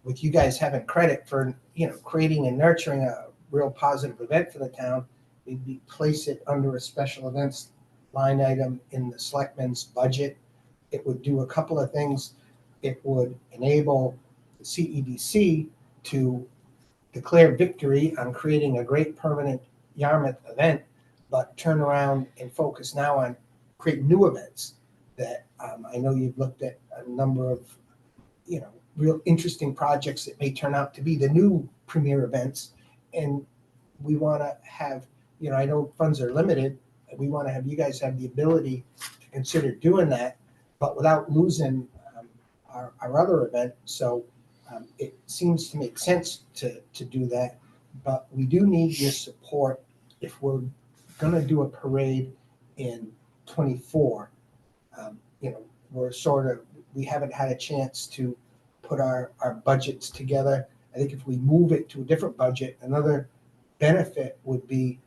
with you guys having credit for, creating and nurturing a real positive event for the town. Maybe place it under a special events line item in the selectmen's budget. It would do a couple of things. It would enable the CEDC to declare victory on creating a great permanent Yarmouth event, but turn around and focus now on creating new events that I know you've looked at a number of, real interesting projects that may turn out to be the new premier events. And we want to have, I know funds are limited. We want to have you guys have the ability to consider doing that, but without losing our other event. So it seems to make sense to do that, but we do need your support if we're going to do a parade in 24. We haven't had a chance to put our budgets together. I think if we move it to a different budget, another benefit would be,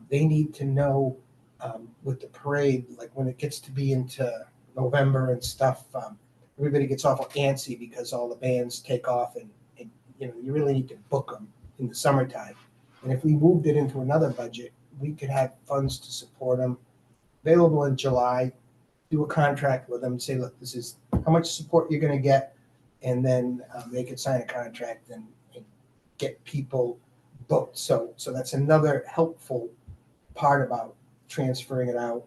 they need to know with the parade, like when it gets to be into November and stuff, everybody gets awful antsy because all the bands take off and you really need to book them in the summertime. And if we moved it into another budget, we could have funds to support them available in July, do a contract with them, and say, look, this is how much support you're going to get, and then they could sign a contract and get people booked. So that's another helpful part about transferring it out.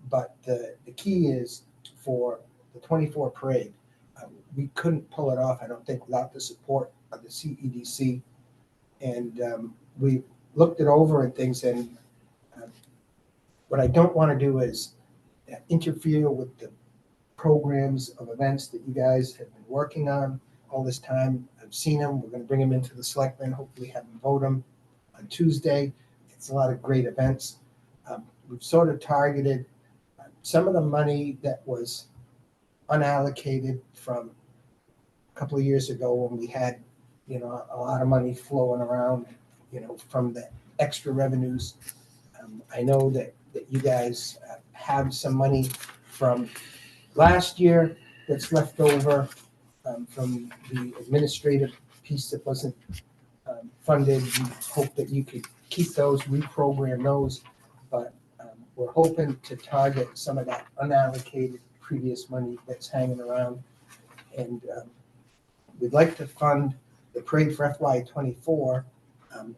But the key is for the 24 parade, we couldn't pull it off, I don't think, without the support of the CEDC. And we looked it over and things, and what I don't want to do is interfere with the programs of events that you guys have been working on all this time. I've seen them. We're going to bring them into the selectmen, hopefully have them vote them on Tuesday. It's a lot of great events. We've sort of targeted some of the money that was unallocated from a couple of years ago when we had, a lot of money flowing around, from the extra revenues. I know that you guys have some money from last year that's left over from the administrative piece that wasn't funded. We hope that you could keep those, reprogram those, but we're hoping to target some of that unallocated previous money that's hanging around. And we'd like to fund the parade for FY24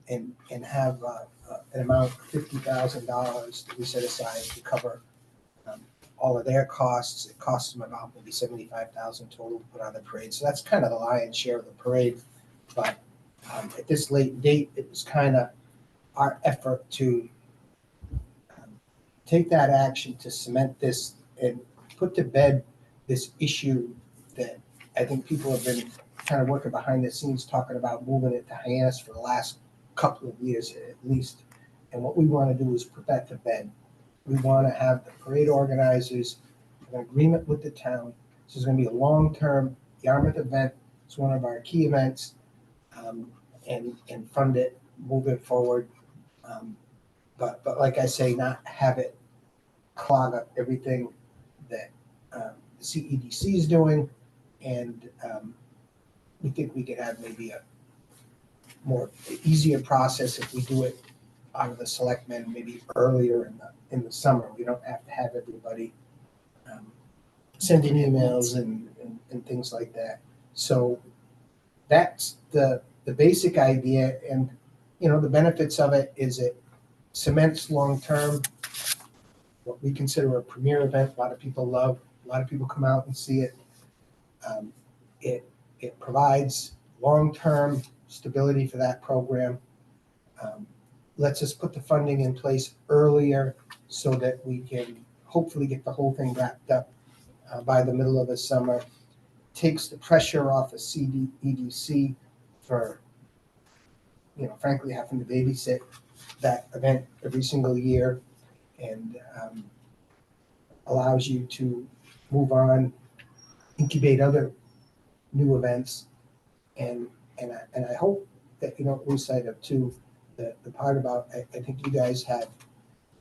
and have an amount of $50,000 that we set aside to cover all of their costs. It costs them about maybe $75,000 total to put on the parade. So that's kind of the lion's share of the parade. But at this late date, it was kind of our effort to take that action to cement this and put to bed this issue that I think people have been kind of working behind the scenes talking about moving it to Hyannis for the last couple of years at least. And what we want to do is put that to bed. We want to have the parade organizers in agreement with the town. This is going to be a long-term Yarmouth event. It's one of our key events, and fund it, move it forward. But like I say, not have it clog up everything that the CEDC is doing. And we think we could have maybe a more easier process if we do it out of the selectmen, maybe earlier in the summer. We don't have to have everybody sending emails and things like that. So that's the basic idea. And, the benefits of it is it cements long-term what we consider a premier event. A lot of people love, a lot of people come out and see it. It provides long-term stability for that program. Lets us put the funding in place earlier so that we can hopefully get the whole thing wrapped up by the middle of the summer. Takes the pressure off of CEDC for, frankly, having to babysit that event every single year, and allows you to move on, incubate other new events, and I hope that you don't lose sight of too the part about I think you guys have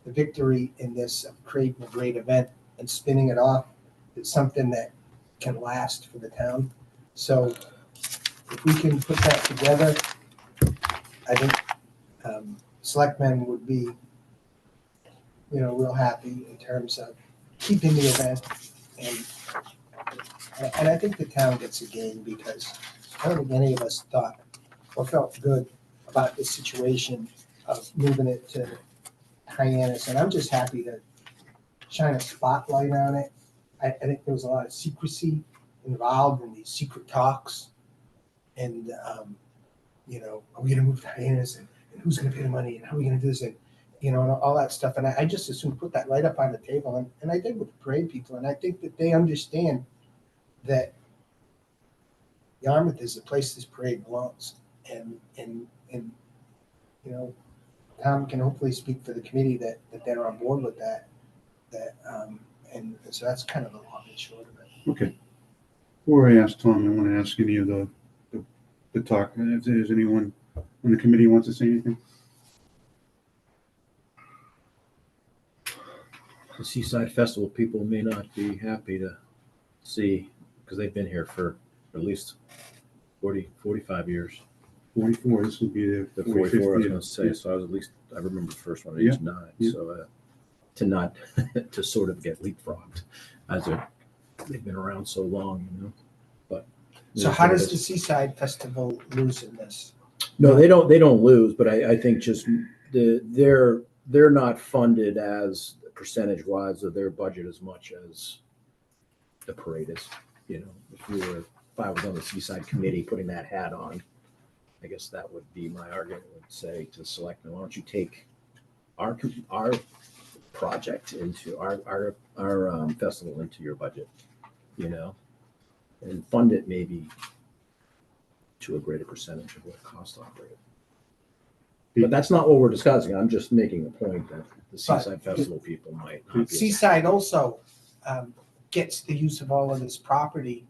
the victory in this of creating a great event and spinning it off. It's something that can last for the town. So if we can put that together, I think selectmen would be, real happy in terms of keeping the event, and I think the town gets a gain because I don't think any of us thought or felt good about this situation of moving it to Hyannis, and I'm just happy to shine a spotlight on it. I think there was a lot of secrecy involved in these secret talks, and are we going to move to Hyannis, and who's going to pay the money, and how are we going to do this, and and all that stuff. And I just assumed put that right up on the table, and I did with the parade people, and I think that they understand that Yarmouth is the place this parade belongs, and Tom can hopefully speak for the committee that they're on board with that, and so that's kind of the long and short of it. Okay. Before I ask Tom, I want to ask any of the talk, if there's anyone when the committee wants to say anything? The Seaside Festival people may not be happy to see, because they've been here for at least 45 years. 44, this will be the The 44, I was 45th going to say, year. so I was at least, I remember the first one at Yeah, age 9. yeah. So to not, to sort of get leapfrogged as they've been around so long, you know, but. So how does the Seaside Festival lose in this? No, they don't lose, but I think just they're not funded as percentage wise of their budget as much as the parade is. You know, if I was on the Seaside Committee putting that hat on, I guess that would be my argument, would say to selectmen, why don't you take our project into our festival into your budget, you know, and fund it maybe to a greater percentage of what it costs to operate it. But that's not what we're discussing. I'm just making a point that the Seaside Festival people might not be. Seaside also gets the use of all of this property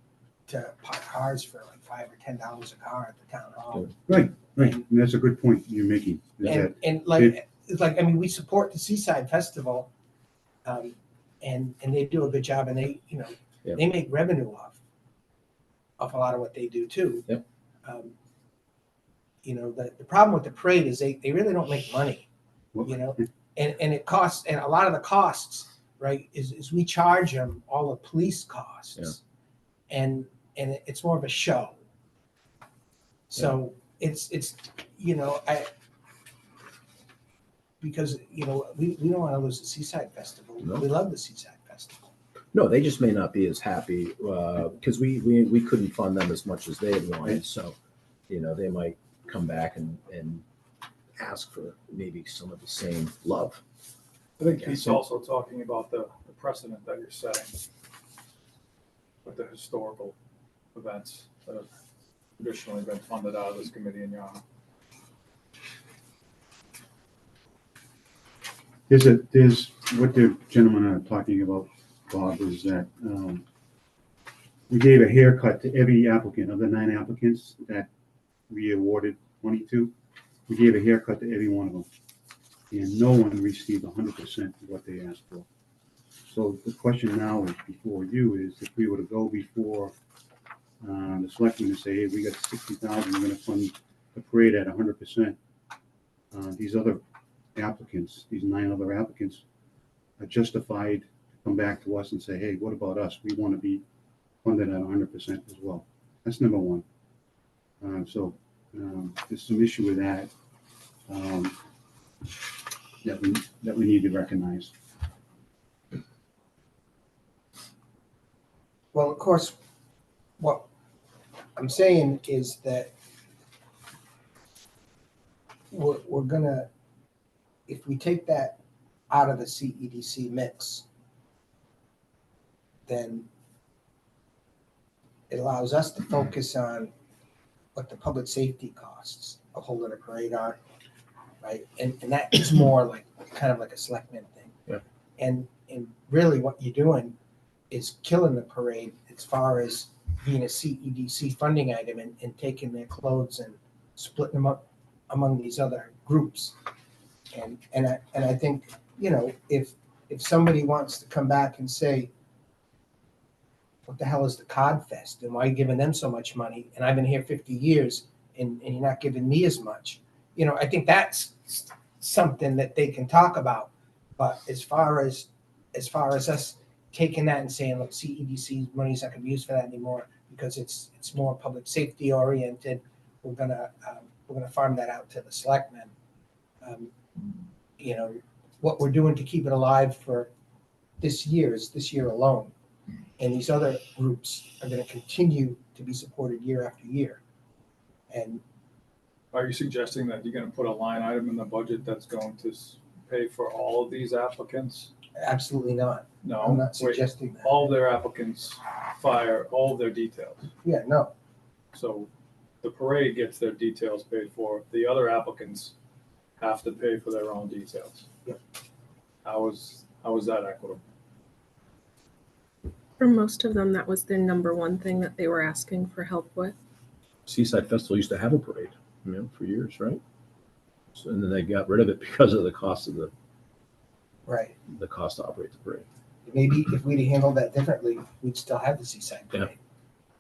to park cars for like $5 or $10 a car at the town hall. Right, and that's a good point you're making. Is that And like, it's like, I mean, we support the Seaside Festival, and they do a good job, and they, you know, Yeah. they make revenue off a lot of what they do too. Yep. You know, the problem with the parade is they really don't make money, Well, you know, and it costs, and a lot of the costs, right, is we charge them all the police costs, and it's more of a show. So it's you know, because you know we don't want to lose the Seaside Festival. No. We love the Seaside Festival. No, they just may not be as happy because we couldn't fund them as much as they had wanted. So, you know, they might come back and ask for maybe some of the same love. I think he's also talking about the precedent that you're setting with the historical events that have traditionally been funded out of this committee in Yarmouth. there's what the gentlemen are talking about, Bob, is that we gave a haircut to every applicant of the 9 applicants that we awarded money to. We gave a haircut to every one of them, and no one received 100% of what they asked for. So the question now is before you is if we were to go before the selectmen and say, hey, we got 60,000, we're going to fund the parade at 100%. These other applicants, these 9 other applicants, are justified to come back to us and say, hey, what about us? We want to be funded at 100% as well. That's number one. So there's some issue with that that we need to recognize. Well, of course, what I'm saying is that we're gonna, if we take that out of the CEDC mix, then it allows us to focus on what the public safety costs of holding a parade are, right? And that is more like, kind of like a selectman thing. Yeah. And really what you're doing is killing the parade as far as being a CEDC funding item and taking their clothes and splitting them up among these other groups. And I think, you know, if somebody wants to come back and say, what the hell is the Cod Fest? And why are you giving them so much money? And I've been here 50 years and you're not giving me as much. You know, I think that's something that they can talk about. But as far as us taking that and saying, look, CEDC money's not going to be used for that anymore because it's more public safety oriented, we're gonna farm that out to the selectmen. You know, what we're doing to keep it alive for this year is this year alone. And these other groups are going to continue to be supported year after year. And Are you suggesting that you're going to put a line item in the budget that's going to pay for all of these applicants? absolutely not. No. I'm not wait, suggesting that. all of their applicants fire all of their details. Yeah, no. So the parade gets their details paid for. The other applicants have to pay for their own details. Yep. How is that equitable? For most of them, that was their number one thing that they were asking for help with. Seaside Festival used to have a parade. for years, right? So, and then they got rid of it because of the cost of Right. the cost to operate the parade. Maybe if we'd handled that differently, we'd still have the Seaside Yeah. Parade.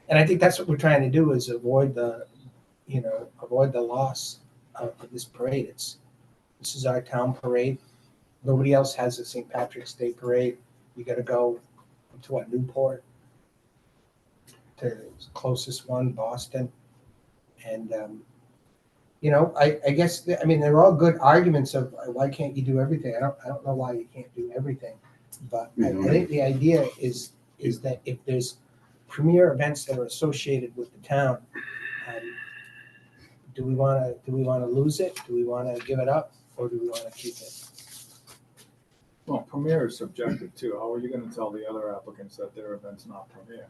And I think that's what we're trying to do is avoid the loss of this parade. This is our town parade. Nobody else has a St. Patrick's Day parade. You got to go to what, Newport, to the closest one, Boston, and I guess they're all good arguments of why can't you do everything. I don't know why you can't do everything, but I think the idea is that if there's premier events that are associated with the town, do we want to lose it? Do we want to give it up, or do we want to keep it? Well, premier is subjective too. How are you gonna tell the other applicants that their event's not premier?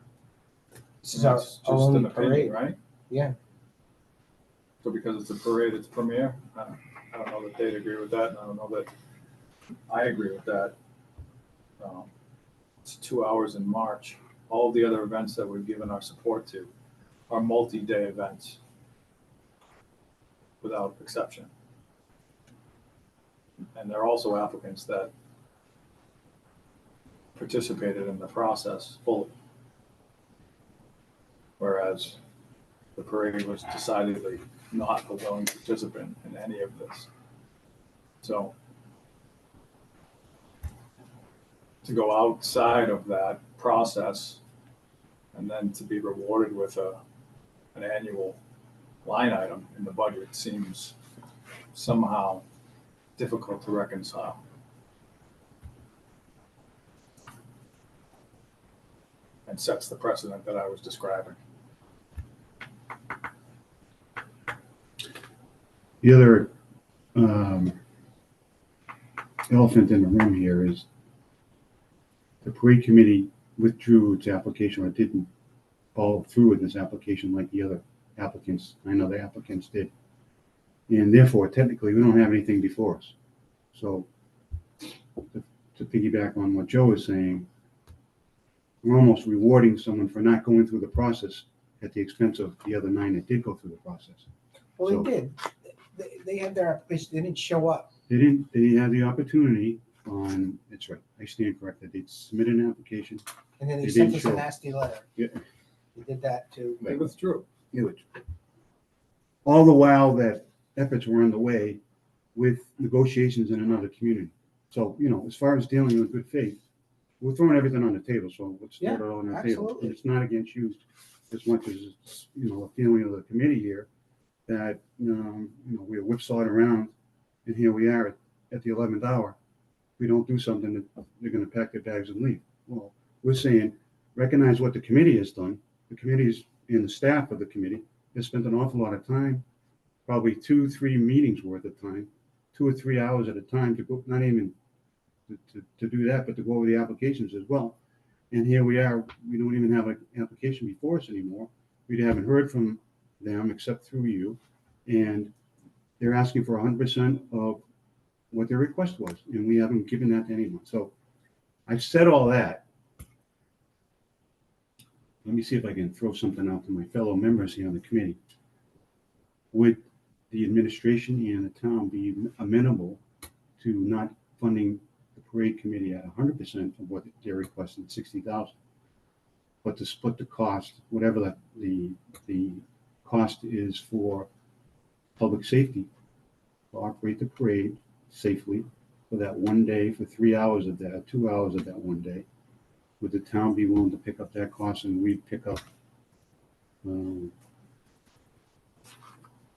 This is our That's just only an opinion, parade. right? Yeah. So because it's a parade, it's premier? I don't know that they'd agree with that, and I don't know that I agree with that. It's 2 hours in March. All of the other events that we've given our support to are multi-day events, without exception. And they're also applicants that participated in the process fully. Whereas the parade was decidedly not a willing participant in any of this. So to go outside of that process and then to be rewarded with an annual line item in the budget seems somehow difficult to reconcile. And sets the precedent that I was describing. The other elephant in the room here is the parade committee withdrew its application or didn't follow through with this application like the other applicants. I know the applicants did. And therefore, technically, we don't have anything before us. So to piggyback on what Joe is saying, we're almost rewarding someone for not going through the process at the expense of the other 9 that did go through the process. Well, So- they did. They had their application. They didn't show up. They had the opportunity on, that's right, I stand corrected. They submitted an application. And then they They sent didn't us a show. nasty letter. Yeah. They did that too. They withdrew. All the while that efforts were underway with negotiations in another community. So, as far as dealing with good faith, we're throwing everything on the table, so let's throw it all on the table. absolutely. And it's not against you as much as it's, a feeling of the committee here that, we're whipsawed around and here we are at the 11th hour. We don't do something that they're going to pack their bags and leave. Well, we're saying, recognize what the committee has done. The committees and the staff of the committee has spent an awful lot of time, probably 2-3 meetings worth of time, 2 or 3 hours at a time to go, not even to do that, but to go over the applications as well. And here we are, we don't even have an application before us anymore. We haven't heard from them except through you. And they're asking for 100% of what their request was. And we haven't given that to anyone. So I've said all that. Let me see if I can throw something out to my fellow members here on the committee. Would the administration and the town be amenable to not funding the parade committee at 100% of what they're requesting, 60,000, but to split the cost, whatever the cost is for public safety, to operate the parade safely for that one day, for 3 hours of that, 2 hours of that one day? Would the town be willing to pick up that cost and we pick up the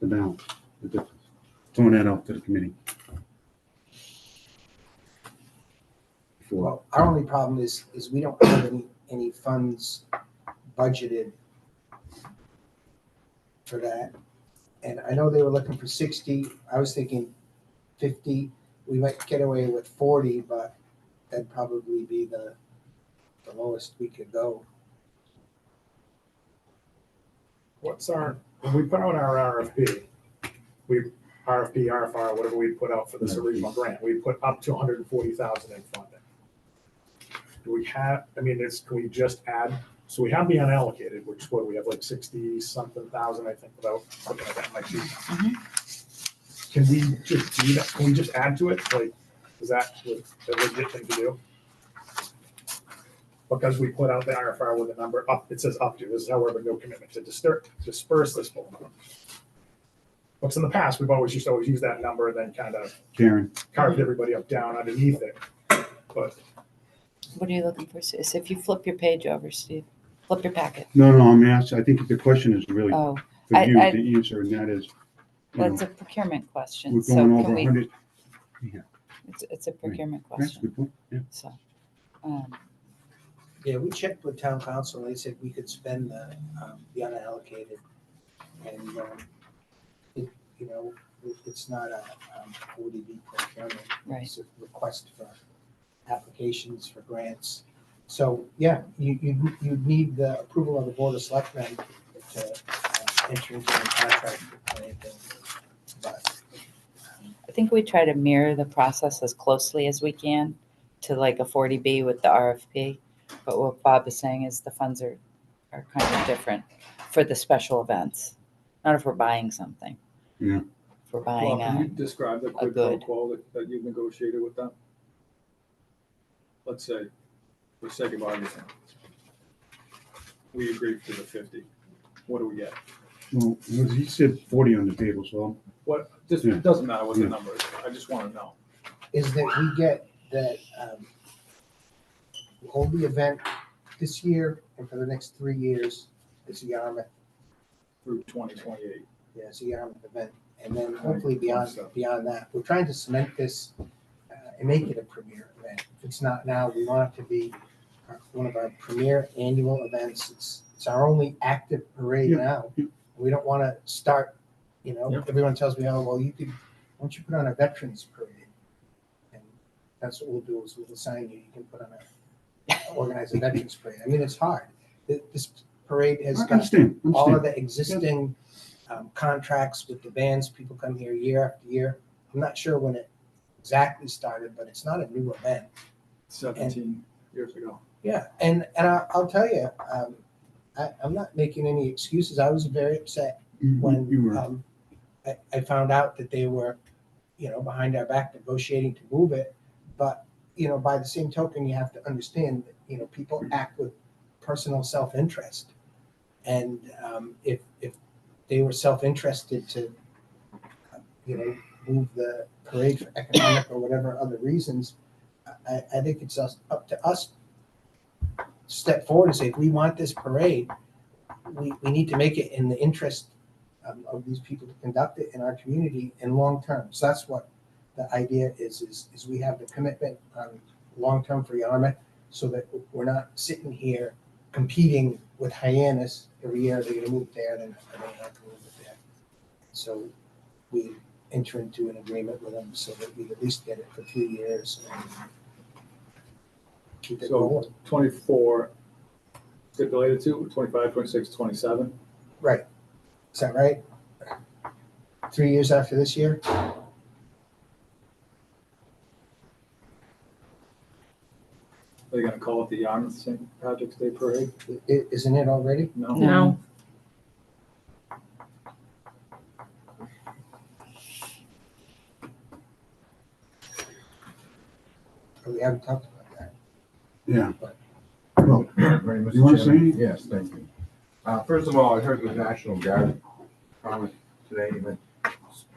balance, the difference? Throwing that out to the committee. Well, our only problem is we don't have any funds budgeted for that. And I know they were looking for 60. I was thinking 50. We might get away with 40, but that'd probably be the lowest we could go. When we put out our RFP, RFR, whatever we put out for this original grant, we put up to 140,000 in funding. Do we have, can we just add So we have the unallocated, which what we have like 60-something thousand, I think, without looking at that in my sheet. Can we just do that? Can we just add to it? Like, is that a legit thing to do? Because we put out the RFR with a number up, it says up to, this is however, no commitment to disperse this full amount. What's in the past, we've always used that number and then kind of Karen, carved everybody up down underneath it. But What are you looking for? So if you flip your page over, Steve, flip your packet. no, I'm asking, I think the question is really Oh, for you I- to answer, and that is, you well, know, it's a procurement we're question. So going can over we, 100. it's a procurement That's a question. good point, yeah. So, um, Yeah, we checked with town council, and they said we could spend the unallocated. And, you know, it's not a ODB procurement. right. It's a request for applications for grants. So, yeah, you need the approval of the Board of Selectmen to enter into a contract with anything. But, I think we try to mirror the process as closely as we can to like a 40B with the RFP. But what Bob is saying is the funds are kind of different for the special events, not if we're buying something. Yeah. If we're Well, buying can you a, describe the quid pro good. quo that you've negotiated with them? Let's say, for the sake of argument, we agreed to the 50. What do we get? Well, he said 40 on the table, so What, just, Yeah. it doesn't matter what the Yeah. number is. I just want to know. is that we get that we hold the event this year and for the next 3 years, it's a Yarmouth, Through 2028. yeah, it's a Yarmouth event. And then hopefully beyond that, we're trying to cement this and make it a premier event. If it's not now, we want it to be one of our premier annual events. It's our only active parade Yeah, now. yeah. We don't want to start, you know, Yeah. everyone tells me, oh, well, why don't you put on a veterans parade? And that's what we'll do is we'll assign you, you can put on organize a veterans parade. I mean, it's hard. This parade has I got understand. all of the existing contracts with the bands. People come here year after year. I'm not sure when it exactly started, but it's not a new event. 17 years ago. Yeah, and I'll tell you, I'm not making any excuses. I was very upset when You were, I found out that they were, you know, behind our back negotiating to move it. But, you know, by the same token, you have to understand that, you know, people act with personal self-interest. And if they were self-interested to, you know, move the parade for economic or whatever other reasons, I think it's up to us to step forward and say, if we want this parade, we need to make it in the interest of these people to conduct it in our community in long term. So that's what the idea is we have the commitment long term for Yarmouth, so that we're not sitting here competing with Hyannis every year. They're going to move there, then they're not going to move it there. So we enter into an agreement with them so that we at least get it for 3 years and keep it So going. 24 stipulated to, 25, 26, 27. Right. Is that right? 3 years after this year? Are they going to call it the Yarmouth St. Patrick's Day Parade? Isn't it already? No. No. Or we haven't talked about that. yeah. Well, Right, Mr. You wanna say Chairman? anything? Yes, thank you. First of all, I heard the National Guard comment today, but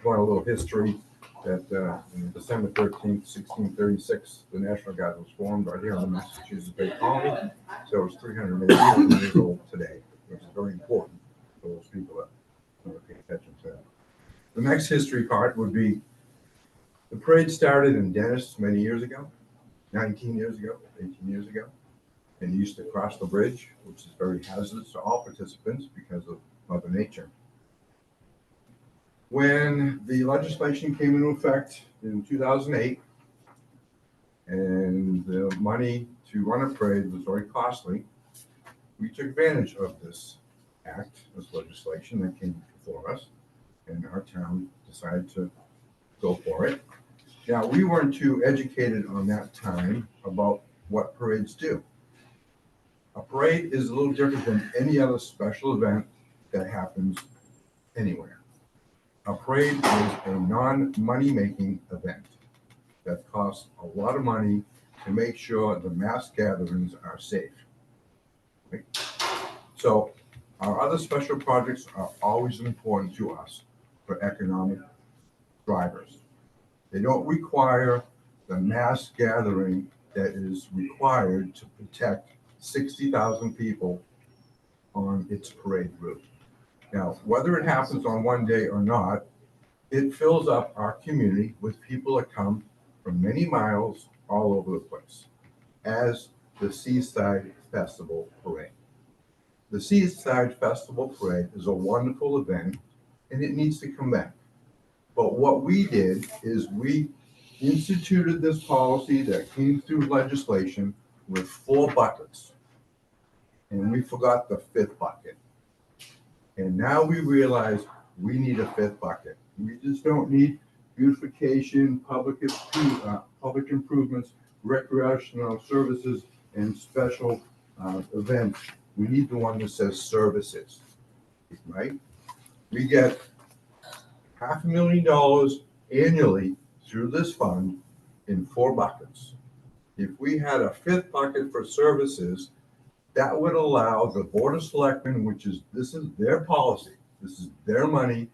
going a little history, that on December 13th, 1636, the National Guard was formed right here in the Massachusetts Bay Colony. So it's 380 years old today, which is very important for those people that pay attention to that. The next history part would be the parade started in Dennis many years ago, 19 years ago, 18 years ago. And used to cross the bridge, which is very hazardous to all participants because of Mother Nature. When the legislation came into effect in 2008, and the money to run a parade was very costly, we took advantage of this act, this legislation that came before us, and our town decided to go for it. Now, we weren't too educated on that time about what parades do. A parade is a little different than any other special event that happens anywhere. A parade is a non-money-making event that costs a lot of money to make sure the mass gatherings are safe. Right? So our other special projects are always important to us for economic drivers. They don't require the mass gathering that is required to protect 60,000 people on its parade route. Now, whether it happens on one day or not, it fills up our community with people that come from many miles all over the place, as the Seaside Festival Parade. The Seaside Festival Parade is a wonderful event, and it needs to come back. But what we did is we instituted this policy that came through legislation with 4 buckets. And we forgot the 5th bucket. And now we realize we need a 5th bucket. We just don't need beautification, public improvements, recreational services, and special events. We need the one that says services, right? We get $500,000 annually through this fund in 4 buckets. If we had a 5th bucket for services, that would allow the Board of Selectmen, this is their policy, this is their money,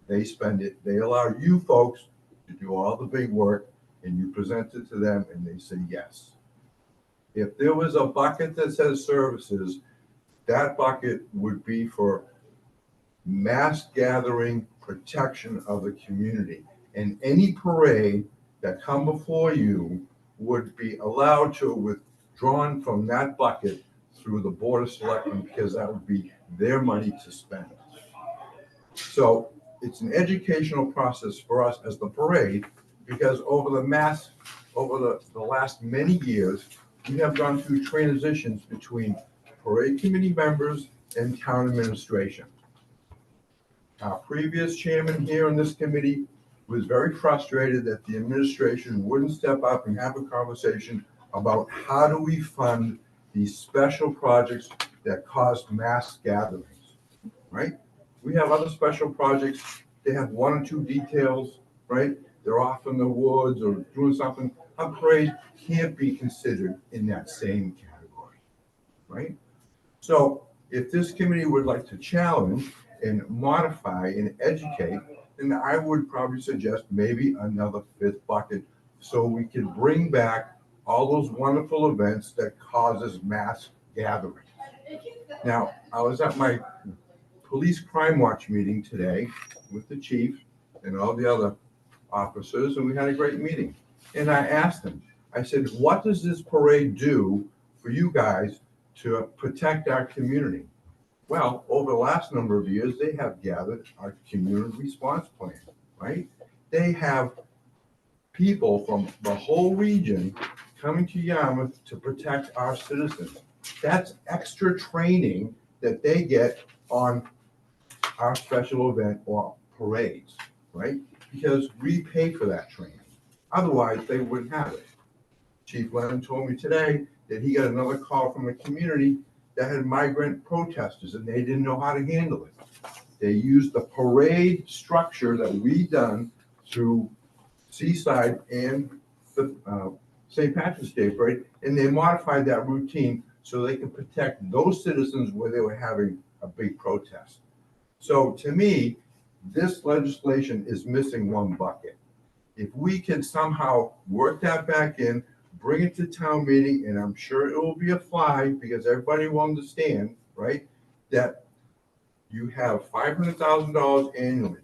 they spend it, they allow you folks to do all the big work, and you present it to them and they say yes. If there was a bucket that says services, that bucket would be for mass gathering protection of the community. And any parade that come before you would be allowed to withdrawn from that bucket through the Board of Selectmen, because that would be their money to spend. So it's an educational process for us as the parade, because over the last many years, we have gone through transitions between parade committee members and town administration. Our previous chairman here on this committee was very frustrated that the administration wouldn't step up and have a conversation about how do we fund these special projects that cause mass gatherings, right? We have other special projects, they have 1 or 2 details, right? They're off in the woods or doing something. A parade can't be considered in that same category, right? So if this committee would like to challenge and modify and educate, then I would probably suggest maybe another 5th bucket, so we can bring back all those wonderful events that causes mass gathering. Now, I was at my police crime watch meeting today with the chief and all the other officers, and we had a great meeting. And I asked them, I said, what does this parade do for you guys to protect our community? Well, over the last number of years, they have gathered our community response plan, right? They have people from the whole region coming to Yarmouth to protect our citizens. That's extra training that they get on our special event or parades, right? Because we pay for that training. Otherwise, they wouldn't have it. Chief Lennon told me today that he got another call from a community that had migrant protesters and they didn't know how to handle it. They used the parade structure that we done through Seaside and the St. Patrick's Day parade, and they modified that routine so they can protect those citizens where they were having a big protest. So to me, this legislation is missing 1 bucket. If we can somehow work that back in, bring it to town meeting, and I'm sure it will be a fly because everybody will understand, right, that you have $500,000 annually.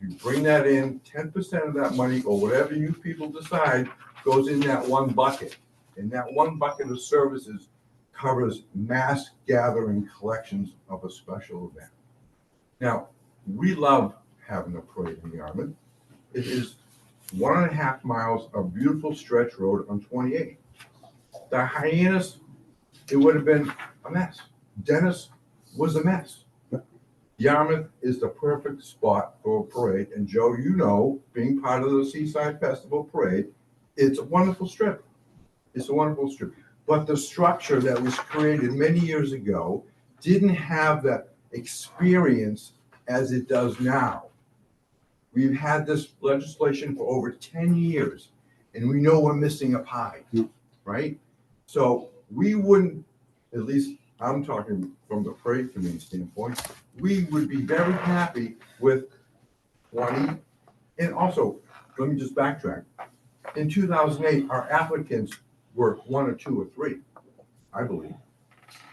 You bring that in, 10% of that money or whatever you people decide goes in that 1 bucket. And that 1 bucket of services covers mass gathering collections of a special event. Now, we love having a parade in Yarmouth. It is 1.5 miles of beautiful stretch road on 28. The Hyannis, it would have been a mess. Dennis was a mess. Yarmouth is the perfect spot for a parade. And Joe, you know, being part of the Seaside Festival Parade, it's a wonderful strip. It's a wonderful strip. but the structure that was created many years ago didn't have the experience as it does now. We've had this legislation for over 10 years, and we know we're missing a pie, right? So we wouldn't, at least I'm talking from the parade committee standpoint, we would be very happy with 20. And also, let me just backtrack. In 2008, our applicants were 1 or 2 or 3, I believe.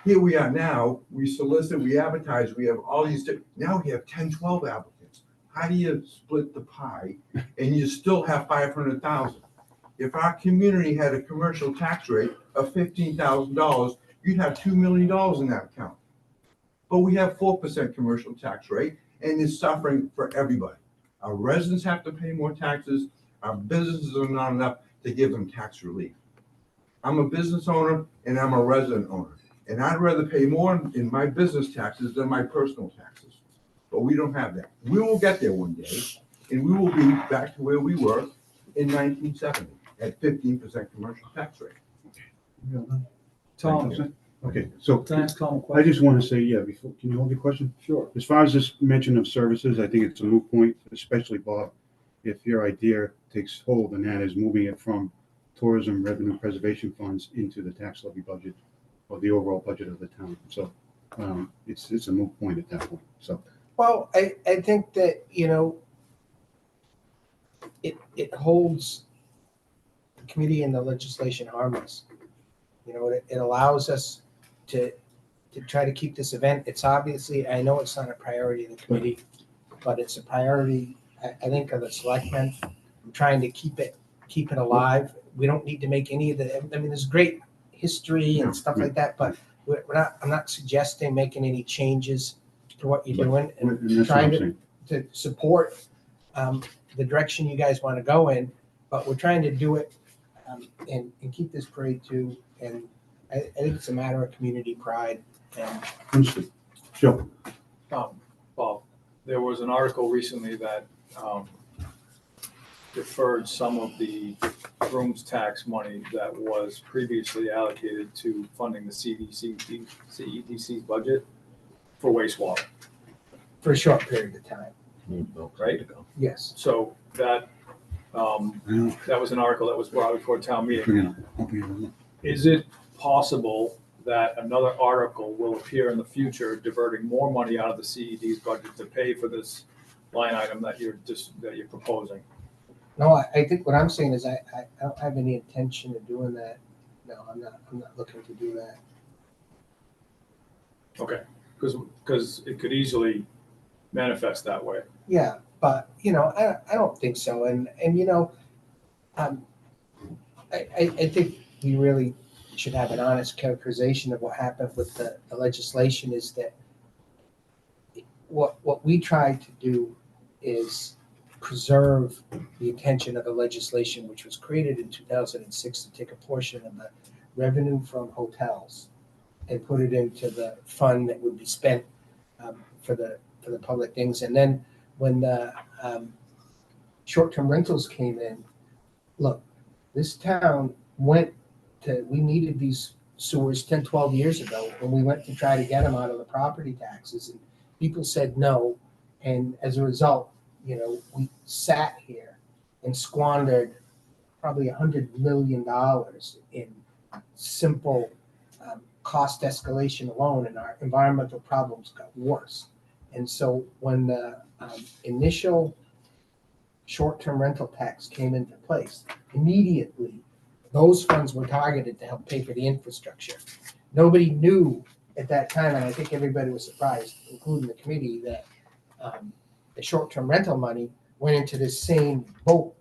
Here we are now, we solicit, we advertise, we have all these, now we have 10, 12 applicants. How do you split the pie and you still have 500,000? If our community had a commercial tax rate of $15,000, you'd have $2 million in that account. But we have 4% commercial tax rate, and it's suffering for everybody. Our residents have to pay more taxes. Our businesses are not enough to give them tax relief. I'm a business owner and I'm a resident owner, and I'd rather pay more in my business taxes than my personal taxes. But we don't have that. We will get there one day, and we will be back to where we were in 1970 at 15% commercial tax rate. Tom, Okay, so can I ask Tom a I question? just want to say, yeah, before, can you hold your question? Sure. As far as this mention of services, I think it's a moot point, especially Bob, if your idea takes hold, and that is moving it from tourism revenue preservation funds into the tax levy budget or the overall budget of the town. So it's a moot point at that point. So Well, I think that, it holds the committee and the legislation harmless. It allows us to try to keep this event. It's obviously, I know it's not a priority of the committee, but it's a priority, I think, of the selectmen. I'm trying to keep it alive. We don't need to make any of there's great history and stuff like that, but I'm not suggesting making any changes to what you're doing, and and that's what trying I'm to saying. to support the direction you guys want to go in, but we're trying to do it and keep this parade too. And I think it's a matter of community pride. And Understood. Sure. Bob, there was an article recently that deferred some of the rooms tax money that was previously allocated to funding the CEDC's budget for wastewater. for a short period of time. Right. Yes. So that that was an article that was brought before town meeting. Is it possible that another article will appear in the future diverting more money out of the CED's budget to pay for this line item that you're proposing? No, I think what I'm saying is I don't have any intention of doing that. No, I'm not looking to do that. Okay, because it could easily manifest that way. Yeah, but I don't think so. And I think we really should have an honest characterization of what happened with the legislation. Is that what we tried to do is preserve the intention of the legislation, which was created in 2006 to take a portion of the revenue from hotels and put it into the fund that would be spent for the public things. And then when the short-term rentals came in, look, this town we needed these sewers 10, 12 years ago when we went to try to get them out of the property taxes, and people said no. And as a result, we sat here and squandered probably $100 million in simple cost escalation alone, and our environmental problems got worse. And so when the initial short-term rental tax came into place, immediately those funds were targeted to help pay for the infrastructure. Nobody knew at that time, and I think everybody was surprised, including the committee, that the short-term rental money went into the same boat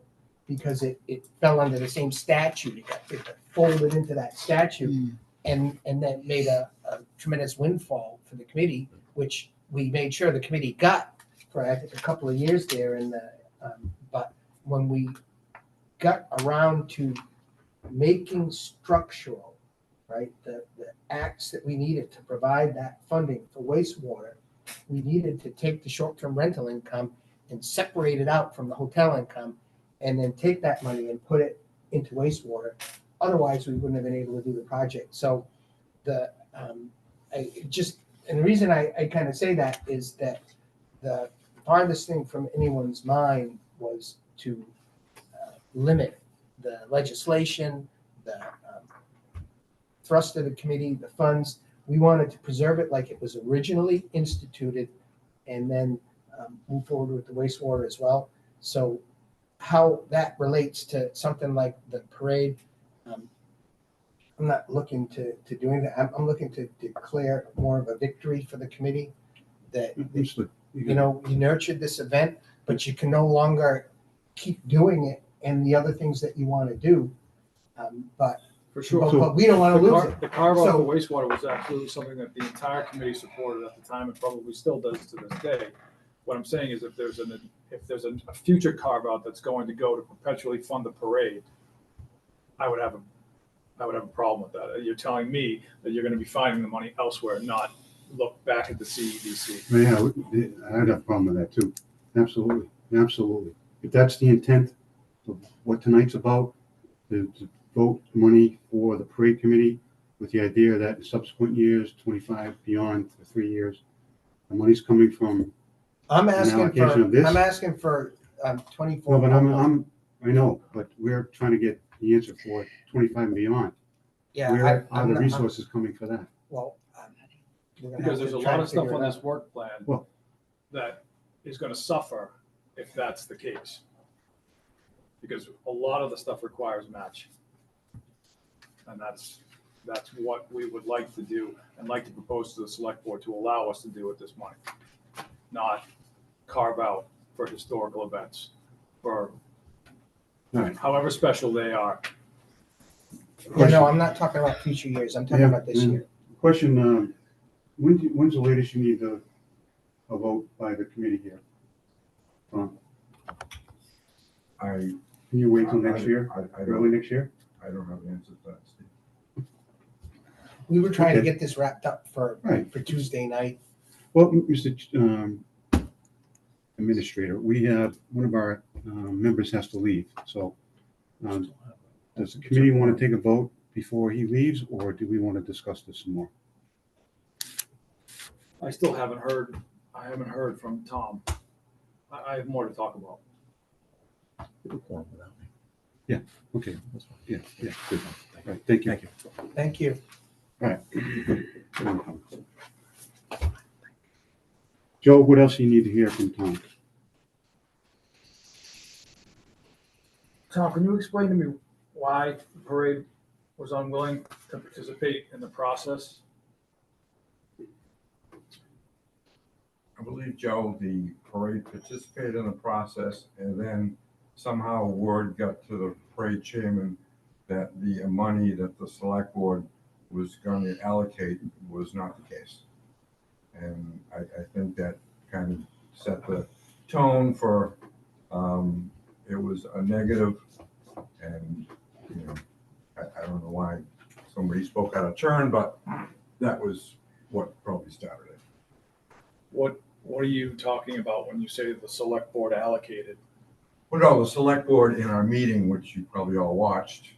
because it fell under the same statute. It got folded into that statute, and that made a tremendous windfall for the committee, which we made sure the committee got for I think a couple of years there. But when we got around to making structural, right, the acts that we needed to provide that funding for wastewater, we needed to take the short-term rental income and separate it out from the hotel income, and then take that money and put it into wastewater. otherwise we wouldn't have been able to do the project. So and the reason I kind of say that is that the farthest thing from anyone's mind was to limit the legislation, the thrust of the committee, the funds. We wanted to preserve it like it was originally instituted and then move forward with the wastewater as well. So how that relates to something like the parade, I'm not looking to do anything. I'm looking to declare more of a victory for the committee that, Understood. you know, you nurtured this event, but you can no longer keep doing it and the other things that you want to do. But For sure. but we don't want to lose it. The carve out So- for wastewater was absolutely something that the entire committee supported at the time and probably still does to this day. What I'm saying is if there's a future carve out that's going to go to perpetually fund the parade, I would have a problem with that. You're telling me that you're going to be finding the money elsewhere, not look back at the CEDC. Yeah, I'd have a problem with that too. Absolutely, absolutely. If that's the intent of what tonight's about, to vote money for the parade committee with the idea that in subsequent years, 25 beyond for 3 years, the money's coming from, I'm allocation of this? asking for 24. no, but I know, but we're trying to get the answer for 25 and beyond. Yeah, Where are I'm the not- resources coming for that? Well, we're gonna Because have there's to a try lot and of stuff figure on it this out. work plan Well- that is going to suffer if that's the case. Because a lot of the stuff requires match. And that's what we would like to do and like to propose to the select board to allow us to do with this money. Not carve out for historical events, for All right. however special they are. Yeah, no, I'm not talking about future years. I'm talking Yeah, about this yeah. year. Question, when's the latest you need a vote by the committee here? I, Can you wait till next year, I early don't, next year? I don't have an answer to that, Steve. We were trying to Okay. get this wrapped up for Right. Tuesday night. Well, Mr. Administrator, we have, one of our members has to leave, so does the committee want to take a vote before he leaves, or do we want to discuss this some more? I haven't heard from Tom. I have more to talk about. You can form without me. Okay, That's fine. yeah, Good. all right, thank you. Thank you. Thank you. Joe, what else do you need to hear from Tom? Tom, can you explain to me why the parade was unwilling to participate in the process? I believe, Joe, the parade participated in the process, and then somehow word got to the parade chairman that the money that the select board was going to allocate was not the case. And I think that kind of set the tone for, it was a negative, and, you know, I don't know why somebody spoke out of turn, but that was what probably started it. What are you talking about when you say the select board allocated? Well, no, the select board in our meeting, which you probably all watched,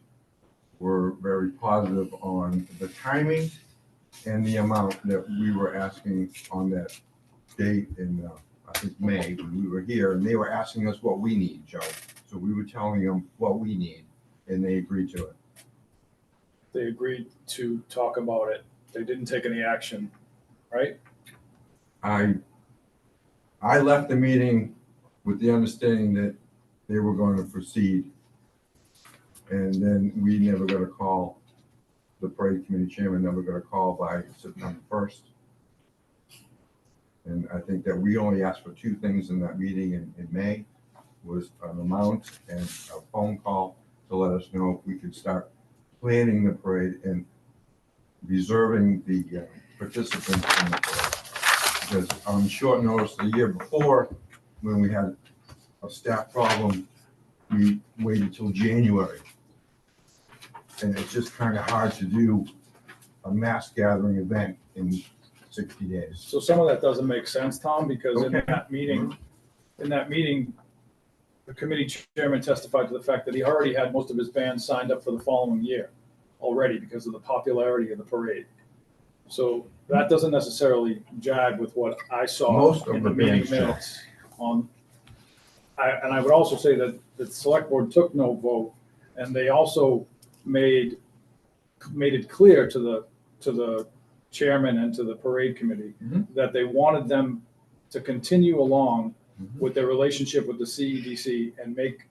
were very positive on the timing and the amount that we were asking on that date in, I think, May, when we were here, and they were asking us what we need, Joe. So we were telling them what we need, and they agreed to it. They agreed to talk about it. They didn't take any action, right? I left the meeting with the understanding that they were going to proceed. And then we never got a call, the parade committee chairman never got a call by September 1st. And I think that we only asked for two things in that meeting in May, was an amount and a phone call to let us know if we could start planning the parade and reserving the participants in the parade. Because on short notice, the year before, when we had a staff problem, we waited till January. And it's just kind of hard to do a mass gathering event in 60 days. So some of that doesn't make sense, Tom, because in Okay. that meeting, the committee chairman testified to the fact that he already had most of his bands signed up for the following year already because of the popularity of the parade. So that doesn't necessarily jive with what I saw Most of in the the meeting bands don't. minutes on. And I would also say that the select board took no vote, and they also made it clear to the chairman and to the parade committee Mhm. that they wanted them to continue along Mhm. with their relationship with the CEDC and make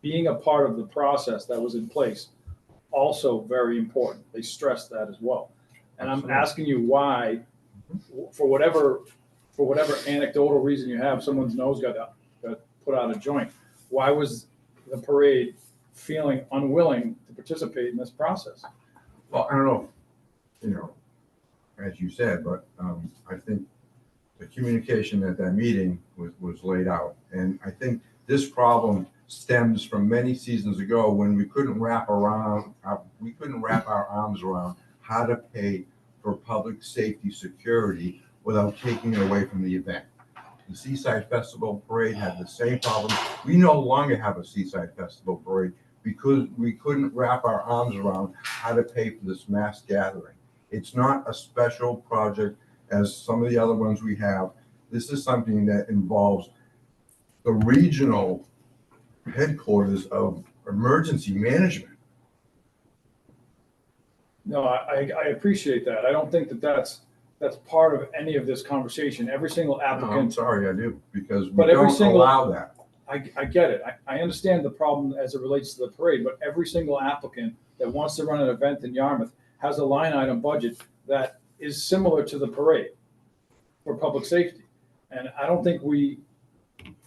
being a part of the process that was in place also very important. They stressed that as well. And I'm Absolutely. asking you why, for whatever anecdotal reason you have, someone's nose got put out of joint. Why was the parade feeling unwilling to participate in this process? Well, I don't know, as you said, but I think the communication at that meeting was laid out. And I think this problem stems from many seasons ago when we couldn't wrap our arms around how to pay for public safety security without taking it away from the event. The Seaside Festival Parade had the same problem. We no longer have a Seaside Festival Parade because we couldn't wrap our arms around how to pay for this mass gathering. It's not a special project as some of the other ones we have. This is something that involves the regional headquarters of emergency management. No, I appreciate that. I don't think that's part of any of this conversation. Every single No, I'm applicant, sorry, I do, because we But every don't single- allow that. I get it. I understand the problem as it relates to the parade, but every single applicant that wants to run an event in Yarmouth has a line item budget that is similar to the parade for public safety. And I don't think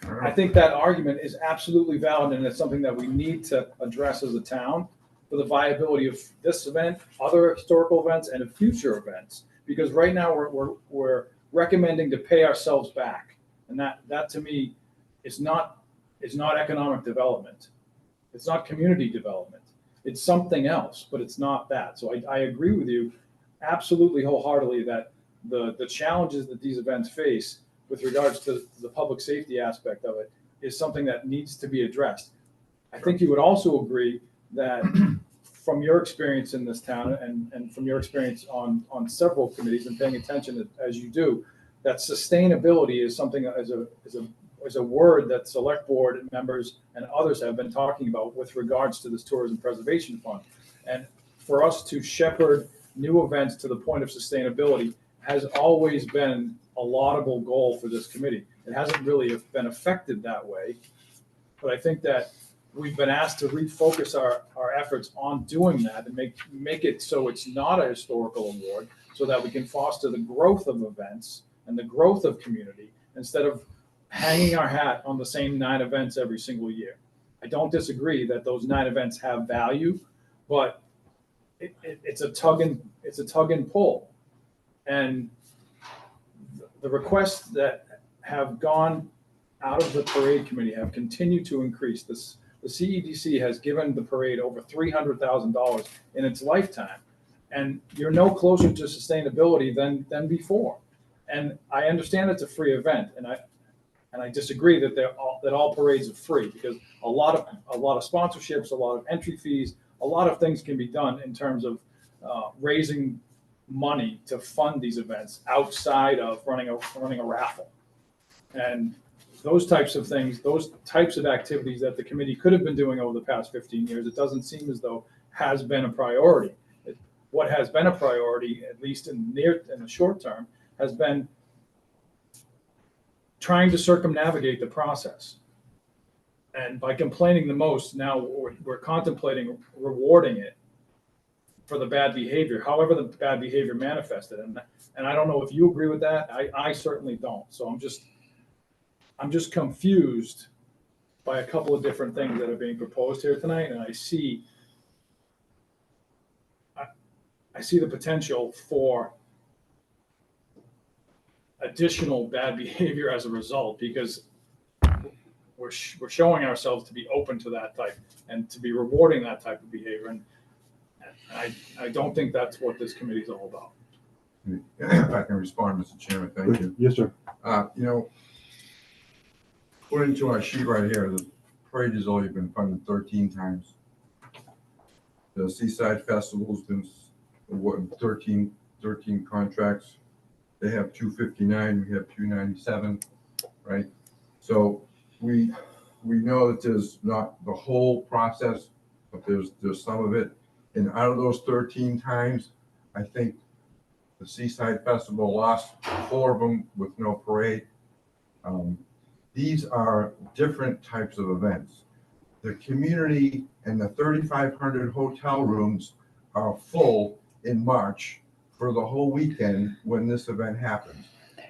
I think that argument is absolutely valid, and it's something that we need to address as a town for the viability of this event, other historical events, and future events. Because right now we're recommending to pay ourselves back, and that to me is not economic development. It's not community development. It's something else, but it's not that. So I agree with you absolutely wholeheartedly that the challenges that these events face with regards to the public safety aspect of it is something that needs to be addressed. I think you would also agree that from your experience in this town and from your experience on several committees and paying attention as you do, that sustainability is something as a word that select board members and others have been talking about with regards to this tourism preservation fund. And for us to shepherd new events to the point of sustainability has always been a laudable goal for this committee. It hasn't really been affected that way, but I think that we've been asked to refocus our efforts on doing that and make it so it's not a historical award, so that we can foster the growth of events and the growth of community instead of hanging our hat on the same 9 events every single year. I don't disagree that those 9 events have value, but it's a tug and pull. And the requests that have gone out of the parade committee have continued to increase. The CEDC has given the parade over $300,000 in its lifetime, and you're no closer to sustainability than before. And I understand it's a free event, and I disagree that all parades are free, because a lot of sponsorships, a lot of entry fees, a lot of things can be done in terms of raising money to fund these events outside of running a raffle. And those types of things, those types of activities that the committee could have been doing over the past 15 years, it doesn't seem as though has been a priority. What has been a priority, at least in the short term, has been trying to circumnavigate the process. And by complaining the most, now we're contemplating rewarding it for the bad behavior, however the bad behavior manifested. And I don't know if you agree with that. I certainly don't. So I'm just confused by a couple of different things that are being proposed here tonight, and I see the potential for additional bad behavior as a result, because we're showing ourselves to be open to that type and to be rewarding that type of behavior. And I don't think that's what this committee is all about. If I can respond, Mr. Chairman, thank you. Yes, sir. according to our sheet right here, the parade has only been funded 13 times. The Seaside Festival's been awarded 13 contracts. They have 259, we have 297, right? So we know that there's not the whole process, but there's some of it. And out of those 13 times, I think the Seaside Festival lost 4 of them with no parade. These are different types of events. The community and the 3,500 hotel rooms are full in March for the whole weekend when this event happens.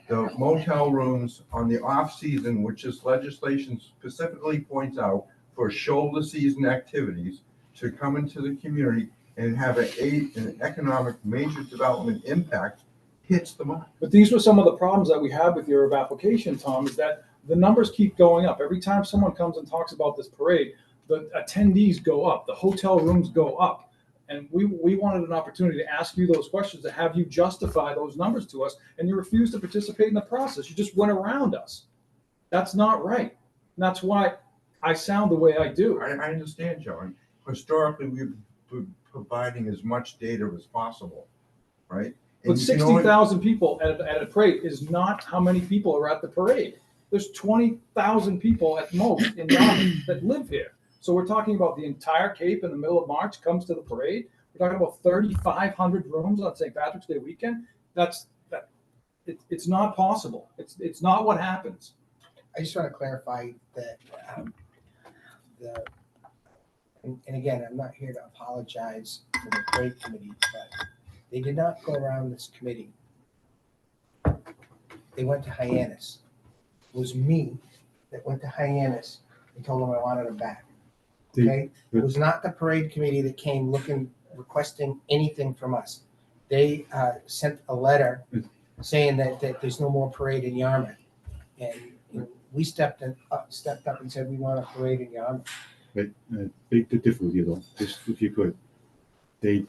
The motel rooms on the off season, which this legislation specifically points out for shoulder season activities to come into the community and have an economic major development impact, hits the mark. But these were some of the problems that we had with your application, Tom, is that the numbers keep going up. Every time someone comes and talks about this parade, the attendees go up, the hotel rooms go up. And we wanted an opportunity to ask you those questions, to have you justify those numbers to us, and you refused to participate in the process. You just went around us. That's not right. And that's why I sound the way I do. I understand, Joe, and historically, we've been providing as much data as possible, right? But 60,000 people at a parade is not how many people are at the parade. There's 20,000 people at most in Yarmouth that live here. So we're talking about the entire Cape in the middle of March comes to the parade. We're talking about 3,500 rooms on St. Patrick's Day weekend. It's not possible. It's not what happens. I just want to clarify that, and again, I'm not here to apologize for the parade committee, but they did not go around this committee. They went to Hyannis. It was me that went to Hyannis and told them I wanted them back. Okay? It was not the parade committee that came requesting anything from us. They sent a letter saying that there's no more parade in Yarmouth. And we stepped up and said, we want a parade in Yarmouth. But big to differ with you though, just if you could. They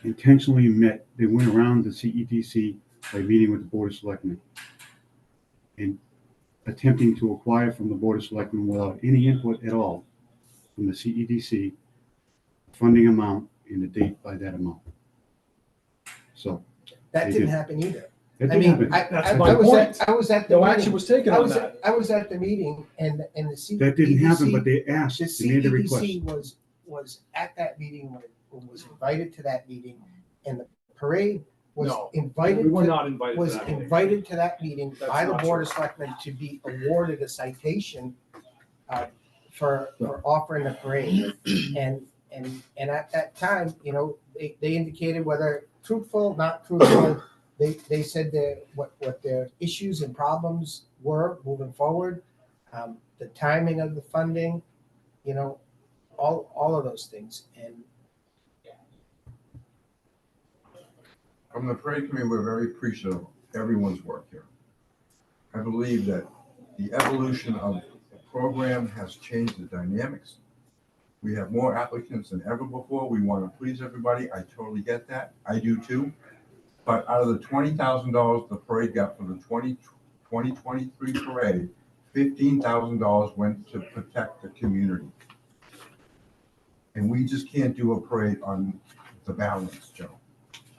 intentionally they went around the CEDC by meeting with the Board of Selectmen and attempting to acquire from the Board of Selectmen without any input at all from the CEDC, funding amount and the date by that amount. So That They didn't did. happen either. that I didn't mean, happen. That's I my was point. at the No meeting. action was taken on that. I was at the meeting and the CEDC. That didn't happen, but they asked, The they made the request. CEDC was at that meeting, was invited to that meeting, and the parade was No, invited. We were to- not invited to Was that meeting. invited to that meeting That's by the not Board true. of Selectmen to be awarded a citation for offering the parade. And at that time, they indicated whether truthful, not truthful. They said what their issues and problems were moving forward, the timing of the funding, all of those things. And From the parade committee, we're very appreciative of everyone's work here. I believe that the evolution of the program has changed the dynamics. We have more applicants than ever before. We want to please everybody. I totally get that. I do too. But out of the $20,000 the parade got for the 2023 parade, $15,000 went to protect the community. And we just can't do a parade on the balance, Joe.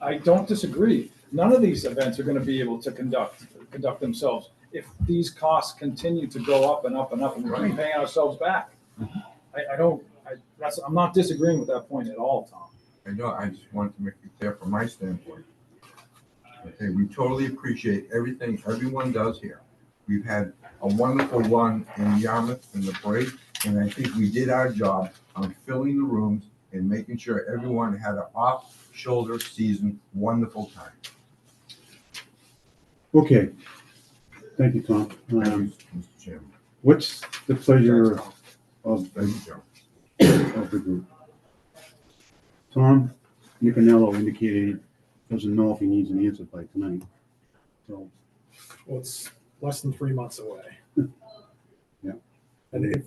I don't disagree. None of these events are going to be able to conduct themselves if these costs continue to go up and up and up, and we're paying ourselves back. I'm not disagreeing with that point at all, Tom. I know, I just wanted to make it clear from my standpoint. Okay, we totally appreciate everything everyone does here. We've had a wonderful run in Yarmouth in the parade, and I think we did our job on filling the rooms and making sure everyone had an off-shoulder season, wonderful time. Okay. Thank you, Tom. Thank you, Mr. Chairman. What's the pleasure Thanks, of Thank you, Joe. the group? Tom Nicanello indicated he doesn't know if he needs an answer by tonight. So, Well, it's less than 3 months away. Yeah. And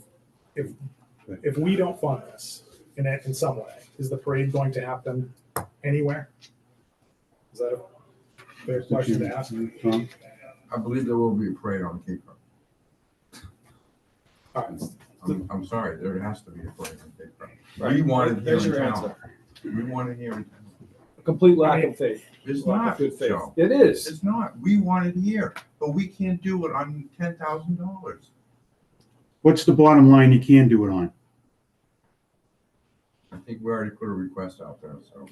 if we don't fund this in some way, is the parade going to happen anywhere? Is that a fair question to ask? Tom? I believe there will be a parade on Cape Cod. All right. I'm sorry, there has to be a parade on Cape Cod. Right. We want it here There's in your town. answer. We want it here in town. A complete lack of faith. It's Lack of not, good faith. Joe. It is. It's not. We want it here, but we can't do it on $10,000. What's the bottom line you can do it on? I think we already put a request out there, so.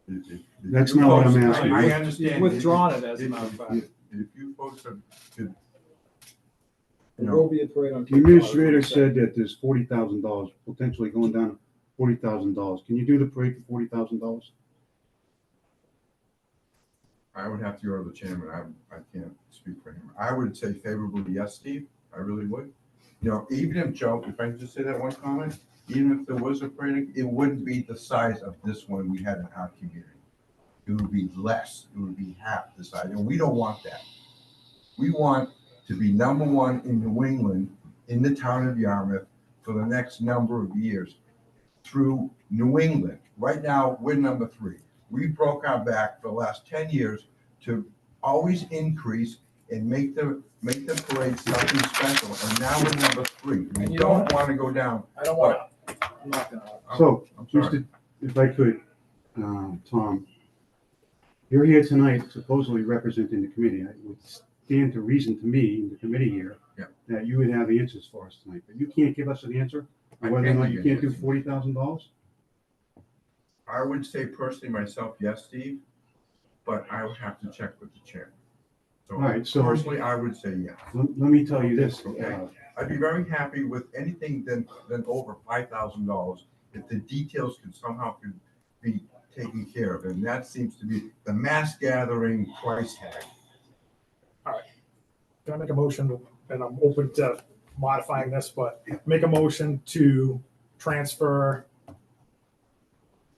if That's you not what I'm folks- asking. I understand. You've withdrawn it, as a matter of fact. If you folks could, you There know, will be a parade on. The administrator said that there's $40,000, potentially going down to $40,000. Can you do the parade for $40,000? I would have to go to the chairman. I can't speak for him. I would say favorably, yes, Steve. I really would. You know, even if, Joe, if I can just say that one comment, even if there was a parade, it wouldn't be the size of this one we had in our community. It would be less. It would be half the size, and we don't want that. We want to be number one in New England, in the town of Yarmouth, for the next number of years through New England. Right now, we're number 3. We broke our back for the last 10 years to always increase and make the parade something special, and now we're number 3. We And you don't want to go down. I don't want to, I'm not gonna. So, I'm sorry. just if I could, Tom, you're here tonight supposedly representing the committee. It would stand to reason to me, in the committee here, Yeah. that you would have answers for us tonight, but you can't give us an answer I on whether or can't not give you you can't an do answer. $40,000? I would say personally myself, yes, Steve, but I would have to check with the chair. So All right, so- personally, I would say yes. Let me tell you this, Okay. I'd be very happy with anything than over $5,000 if the details could somehow be taken care of, and that seems to be the mass gathering price tag. Can I make a motion, and I'm open to modifying this, but make a motion to transfer,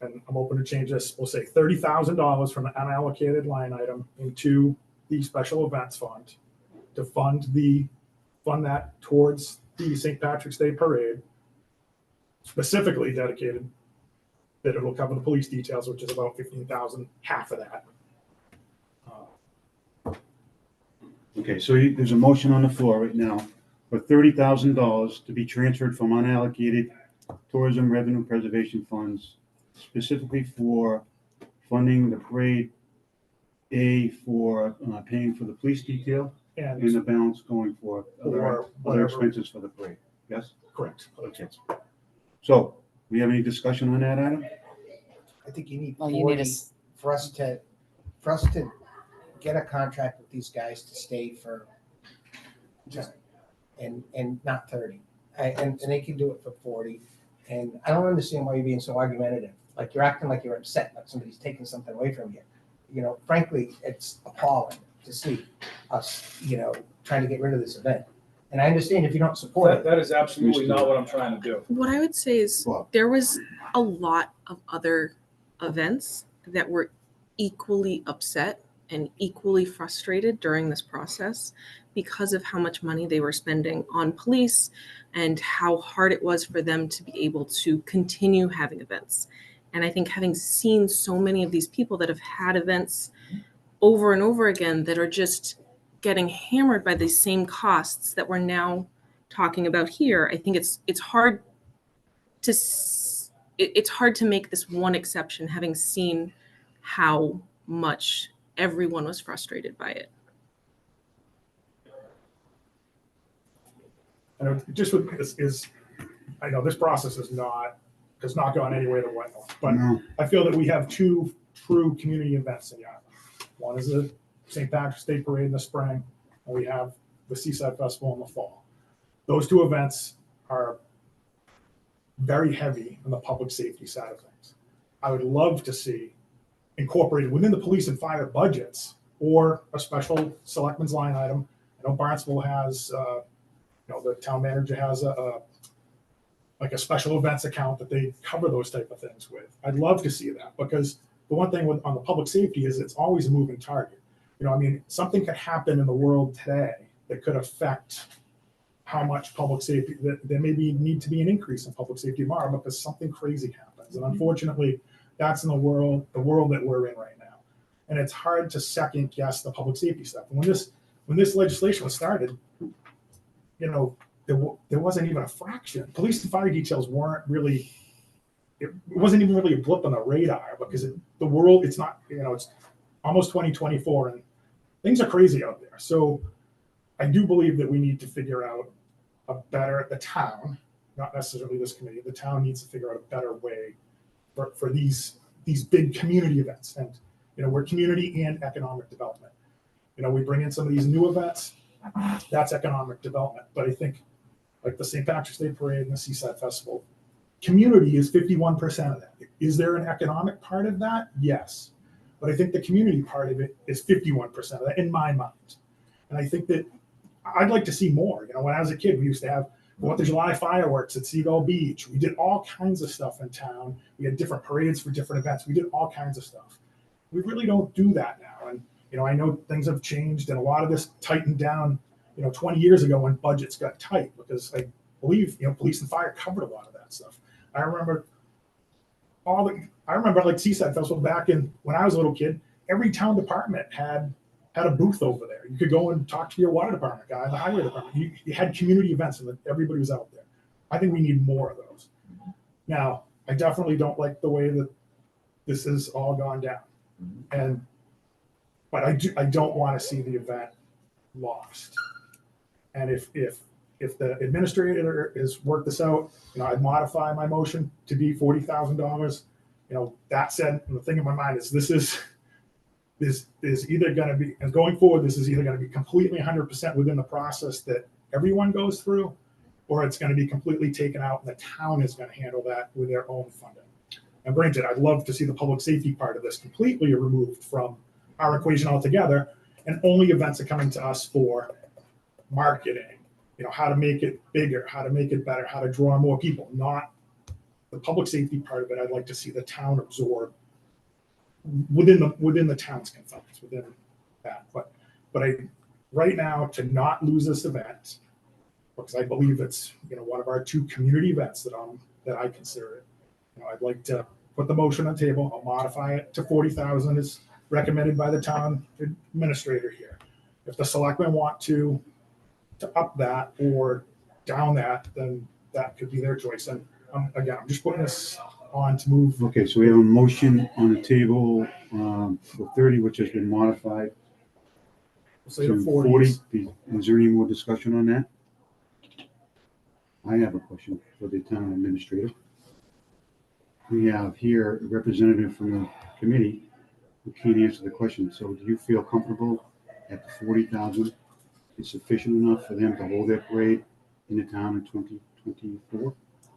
and I'm open to change this, we'll say $30,000 from an unallocated line item into the special events fund to fund that towards the St. Patrick's Day Parade, specifically dedicated, that it'll cover the police details, which is about 15,000, half of that. Okay, so there's a motion on the floor right now for $30,000 to be transferred from unallocated tourism revenue preservation funds, specifically for funding the parade, for paying for the police detail, and And the balance going for or other whatever, expenses for the parade. Yes? correct. Okay. So, we have any discussion on that item? I think you need Well, you need 40 a, s- for us to get a contract with these guys to stay for just, and not 30. And they can do it for 40. And I don't understand why you're being so argumentative. Like you're acting like you're upset, like somebody's taking something away from you. You know, frankly, it's appalling to see us, trying to get rid of this event. And I understand if you don't support it. That is absolutely not what I'm trying to do. What I would say is Well, there was a lot of other events that were equally upset and equally frustrated during this process because of how much money they were spending on police and how hard it was for them to be able to continue having events. And I think having seen so many of these people that have had events over and over again that are just getting hammered by these same costs that we're now talking about here, I think it's hard to it's hard to make this one exception, having seen how much everyone was frustrated by it. And just with this is, I know this process has not gone any way to what, but no, I feel that we have two true community events in Yarmouth. One is the St. Patrick's Day Parade in the spring, and we have the Seaside Festival in the fall. Those two events are very heavy on the public safety side of things. I would love to see incorporated within the police and fire budgets or a special selectmen's line item. I know Barnstable has, the town manager has a special events account that they cover those type of things with. I'd love to see that because the one thing on the public safety is it's always a moving target. Something could happen in the world today that could affect how much public safety, that there may need to be an increase in public safety tomorrow because something crazy happens. And unfortunately, that's in the world that we're in right now. And it's hard to second guess the public safety stuff. And when this legislation was started, there wasn't even a fraction. Police and fire details weren't really, it wasn't even really a blip on the radar because the world, it's not, it's almost 2024 and things are crazy out there. So I do believe that we need to figure out the town, not necessarily this committee, the town needs to figure out a better way for these big community events. And, we're community and economic development. We bring in some of these new events, that's economic development. But I think like the St. Patrick's Day Parade and the Seaside Festival, community is 51% of that. Is there an economic part of that? Yes. But I think the community part of it is 51% of that in my mind. And I think that I'd like to see more. When I was a kid, we used to have 4th of July fireworks at Seagull Beach. We did all kinds of stuff in town. We had different parades for different events. We did all kinds of stuff. We really don't do that now. And, I know things have changed and a lot of this tightened down, 20 years ago when budgets got tight because I believe, police and fire covered a lot of that stuff. I remember like Seaside Festival back when I was a little kid, every town department had a booth over there. You could go and talk to your water department guy, the highway department. You had community events and everybody was out there. I think we need more of those. Now, I definitely don't like the way that this has all gone down. But I don't want to see the event lost. And if the administrator has worked this out, I'd modify my motion to be $40,000. That said, the thing in my mind is this is either going to be, and going forward, this is either going to be completely 100% within the process that everyone goes through, or it's going to be completely taken out and the town is going to handle that with their own funding. And granted, I'd love to see the public safety part of this completely removed from our equation altogether, and only events are coming to us for marketing, how to make it bigger, how to make it better, how to draw more people, not the public safety part of it. I'd like to see the town absorb within the town's confines, within that. But right now, to not lose this event, because I believe it's one of our 2 community events that I consider it. I'd like to put the motion on the table. I'll modify it to 40,000 as recommended by the town administrator here. If the selectmen want to up that or down that, then that could be their choice. And again, I'm just putting this on to move. Okay, so we have a motion on the table for 30, which has been modified Say to the 40. 40s. Is there any more discussion on that? I have a question for the town administrator. We have here a representative from the committee who can't answer the question. So do you feel comfortable at the 40,000 is sufficient enough for them to hold their parade in the town in 2024?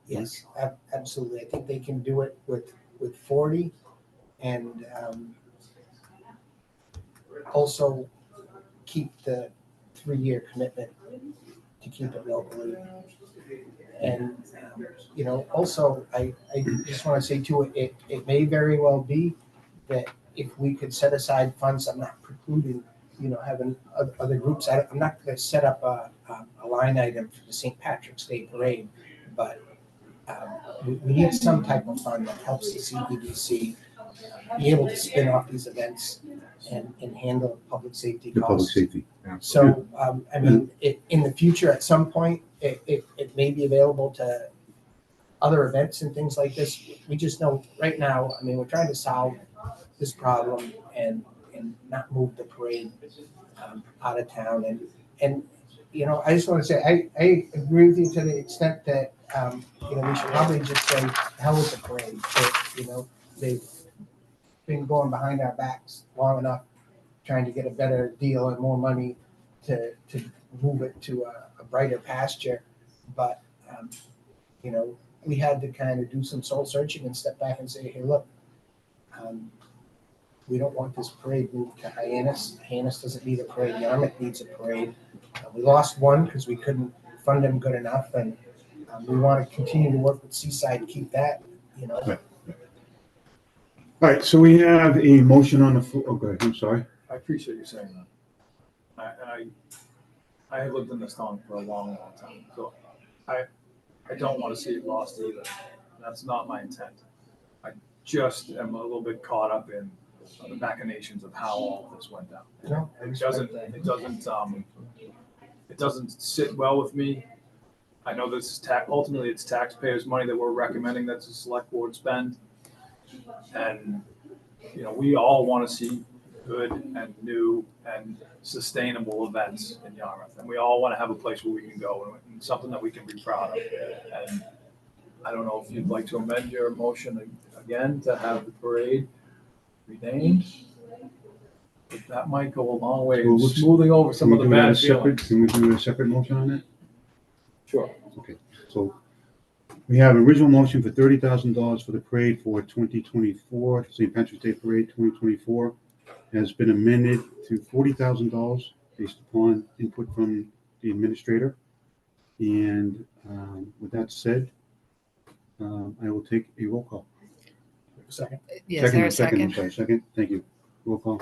Yes, absolutely. I think they can do it with 40 and also keep the 3-year commitment to keep it locally. And, also, I just want to say too, it may very well be that if we could set aside funds, I'm not precluding, having other groups. I'm not going to set up a line item for the St. Patrick's Day Parade, but we need some type of fund that helps the CBDC be able to spin off these events and handle public safety The public costs. safety. So, in the future, at some point, it may be available to other events and things like this. We just know right now, we're trying to solve this problem and not move the parade out of town. And I just want to say, I agree with you to the extent that, we should probably just say, hell with the parade. But, they've been going behind our backs long enough, trying to get a better deal and more money to move it to a brighter pasture. But, we had to kind of do some soul searching and step back and say, hey, look, we don't want this parade moved to Hyannis. Hyannis doesn't need a parade. Yarmouth needs a parade. We lost one because we couldn't fund them good enough. And we want to continue to work with Seaside, keep that, Right. All right, so we have a motion on the floor. Oh, go ahead. I'm sorry. I appreciate you saying that. I have lived in this town for a long, long time, so I don't want to see it lost either. That's not my intent. I just am a little bit caught up in the machinations of how all of this went down. No, It doesn't sit well with me I know this is ultimately it's taxpayers' money that we're recommending that the select board spend. And, you know, we all want to see good and new and sustainable events in Yarmouth. And we all want to have a place where we can go and something that we can be proud of. And I don't know if you'd like to amend your motion again to have the parade renamed. But that might go a long way Well, in let's- smoothing over some Can of we the do that bad as separate? feelings. Can we do a separate motion on that? Sure. Okay, so we have original motion for $30,000 for the parade for 2024, St. Patrick's Day Parade 2024, has been amended to $40,000 based upon input from the administrator. And with that said, I will take a roll call. Second. Is there a I'm second? sorry, second, thank you. Roll call.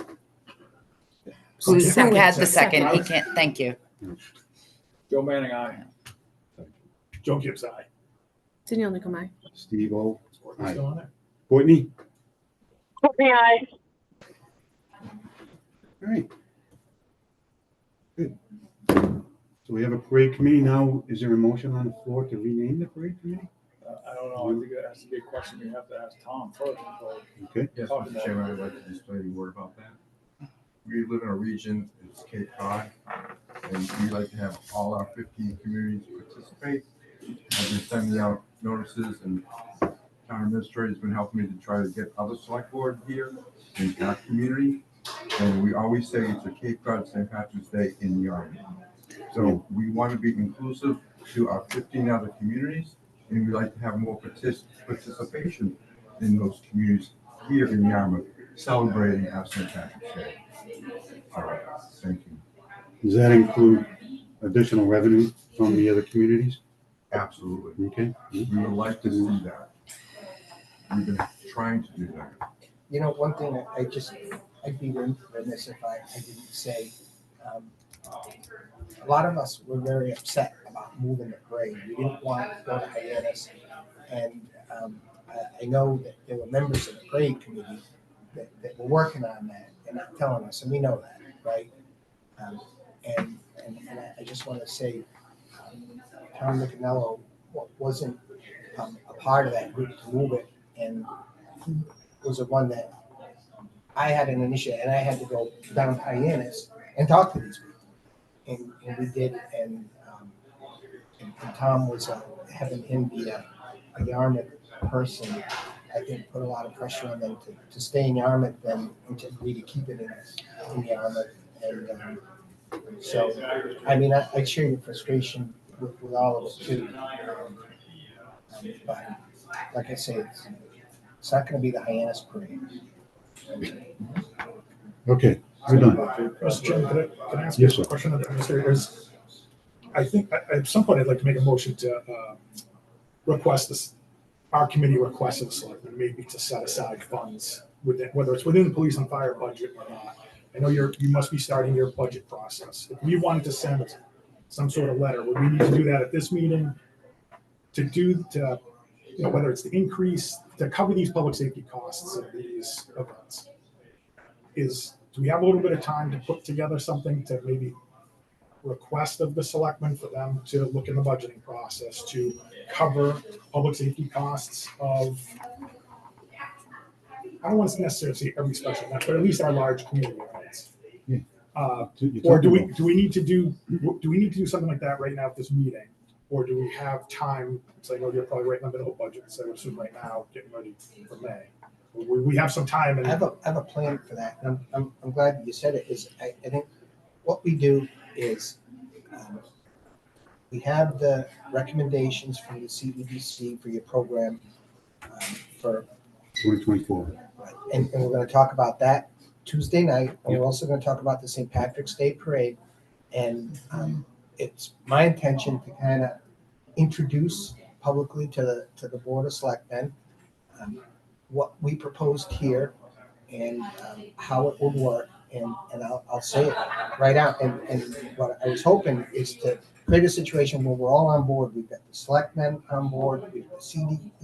Who had the Second. second? He can't, thank you. Joe Manning, aye. Joe Gibbs, aye. Danielle Nicolai. Steve O. Courtney's still on there? Courtney? Courtney, aye. All right. Good. So we have a parade committee now. Is there a motion on the floor to rename the parade committee? I don't know, I think it has to be a question we have to ask Tom first. before- Okay. Yes, Mr. Chairman, I'd like to just tell you a word about that. We live in a region, it's Cape Cod, and we like to have all our 15 communities participate. I've been sending out notices, and town administrator's been helping me to try to get other select board here in our community. And we always say it's a Cape Cod St. Patrick's Day in Yarmouth. So we want to be inclusive to our 15 other communities, and we like to have more participation in those communities here in Yarmouth, celebrating our St. Patrick's Day. All right, thank you. Does that include additional revenue from the other communities? Absolutely. Okay. We would like to see that. We've been trying to do that. You know, one thing I'd be remiss if I didn't say, a lot of us were very upset about moving the parade. We didn't want to go to Hyannis. And I know that there were members of the parade committee that were working on that and not telling us, and we know that, right? And I just want to say, Tom Nicanello wasn't a part of that group to move it, and he was the one that I had an initiative, and I had to go down to Hyannis and talk to these people, and we did, and Tom was having him be a Yarmouth person. I think put a lot of pressure on them to stay in Yarmouth and to agree to keep it in Yarmouth. And so, I mean, I share your frustration with all of us too. But like I say, it's not going to be the Hyannis parade. Okay, we're done. Mr. Chairman, can I ask Yes, you sir. a question of the administrators? I think at some point I'd like to make a motion to request this, our committee requests of the selectmen, maybe to set aside funds within, whether it's within the police and fire budget or not. I know you must be starting your budget process. If we wanted to send some sort of letter, would we need to do that at this meeting? You know, whether it's the increase, to cover these public safety costs of these events. Do we have a little bit of time to put together something to maybe request of the selectmen for them to look in the budgeting process to cover public safety costs of, I don't want to necessarily say every special event, but at least our large community events. Yeah. Or do we need to do something like that right now at this meeting? Or do we have time, because I know you're probably right in the middle of budget, so I would assume right now, getting ready for May. We have some time. I have a plan for that. And I'm glad you said it. I think what we do is we have the recommendations from the CEDC for your program for 2024. and we're going to talk about that Tuesday night, and we're also going to talk about the St. Patrick's Day Parade. And it's my intention to kind of introduce publicly to the Board of Selectmen what we proposed here and how it would work. And I'll say it right out. And what I was hoping is to create a situation where we're all on board. We've got the Selectmen on board, we've got the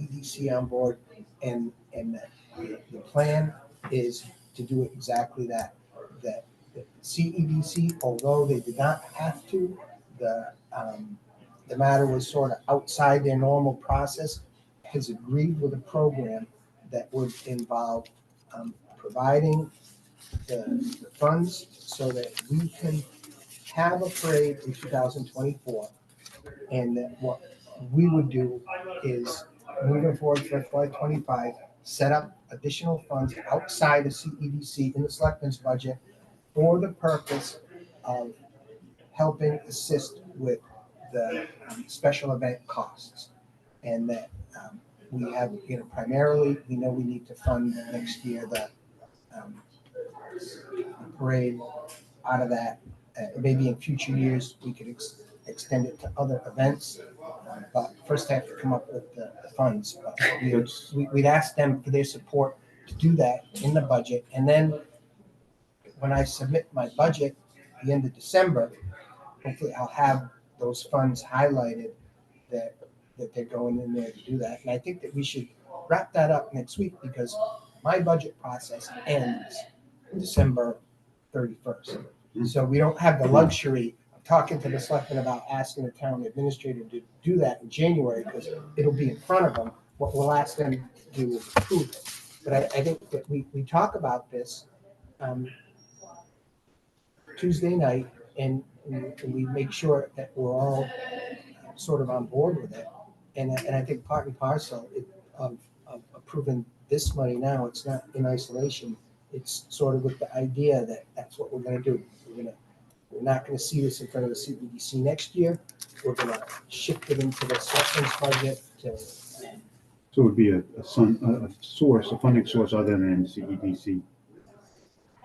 CEDC on board, and the plan is to do exactly that. That the CEDC, although they did not have to, the the matter was sort of outside their normal process, has agreed with a program that would involve providing the funds so that we can have a parade in 2024. And that what we would do is, moving forward for FY25, set up additional funds outside of CEDC in the selectmen's budget for the purpose of helping assist with the special event costs. And that we have, primarily, we know we need to fund next year the parade out of that. Maybe in future years, we could extend it to other events. But first have to come up with the funds. But we'd ask them for their support to do that in the budget. And then when I submit my budget at the end of December, hopefully I'll have those funds highlighted that they're going in there to do that. And I think that we should wrap that up next week because my budget process ends December 31st. So we don't have the luxury of talking to the selectmen about asking the town administrator to do that in January because it'll be in front of them. What we'll ask them to do is approve it. But I think that we talk about this Tuesday night and we make sure that we're all sort of on board with it. And I think part and parcel of approving this money now, it's not in isolation. It's sort of with the idea that that's what we're going to do. We're not going to see this in front of the CBDC next year. We're going to shift it into the selectmen's budget. So it would be a funding source other than CEDC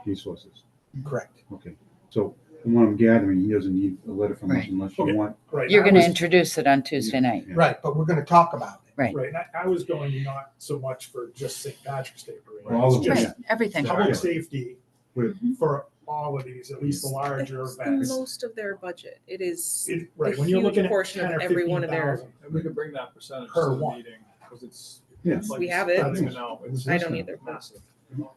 resources. Correct. Okay. So from what I'm gathering, he doesn't need a letter from us Right. unless you Okay. want. Right. You're I going to was- introduce it on Tuesday night. Yeah. Right, but we're going to talk about it. Right. Right, and I was going not so much for just St. Patrick's Day parade. All It's of them. just Right, everything. Yeah. public safety With- for all of these, at least the larger It's the events. most of their budget. It is Right, a when you're huge looking at portion of 10 or every one of their- 15,000. And we could bring that percentage Per to the one. meeting, because it's. Yeah. it's like We have I it. don't even know. It's I don't either. massive.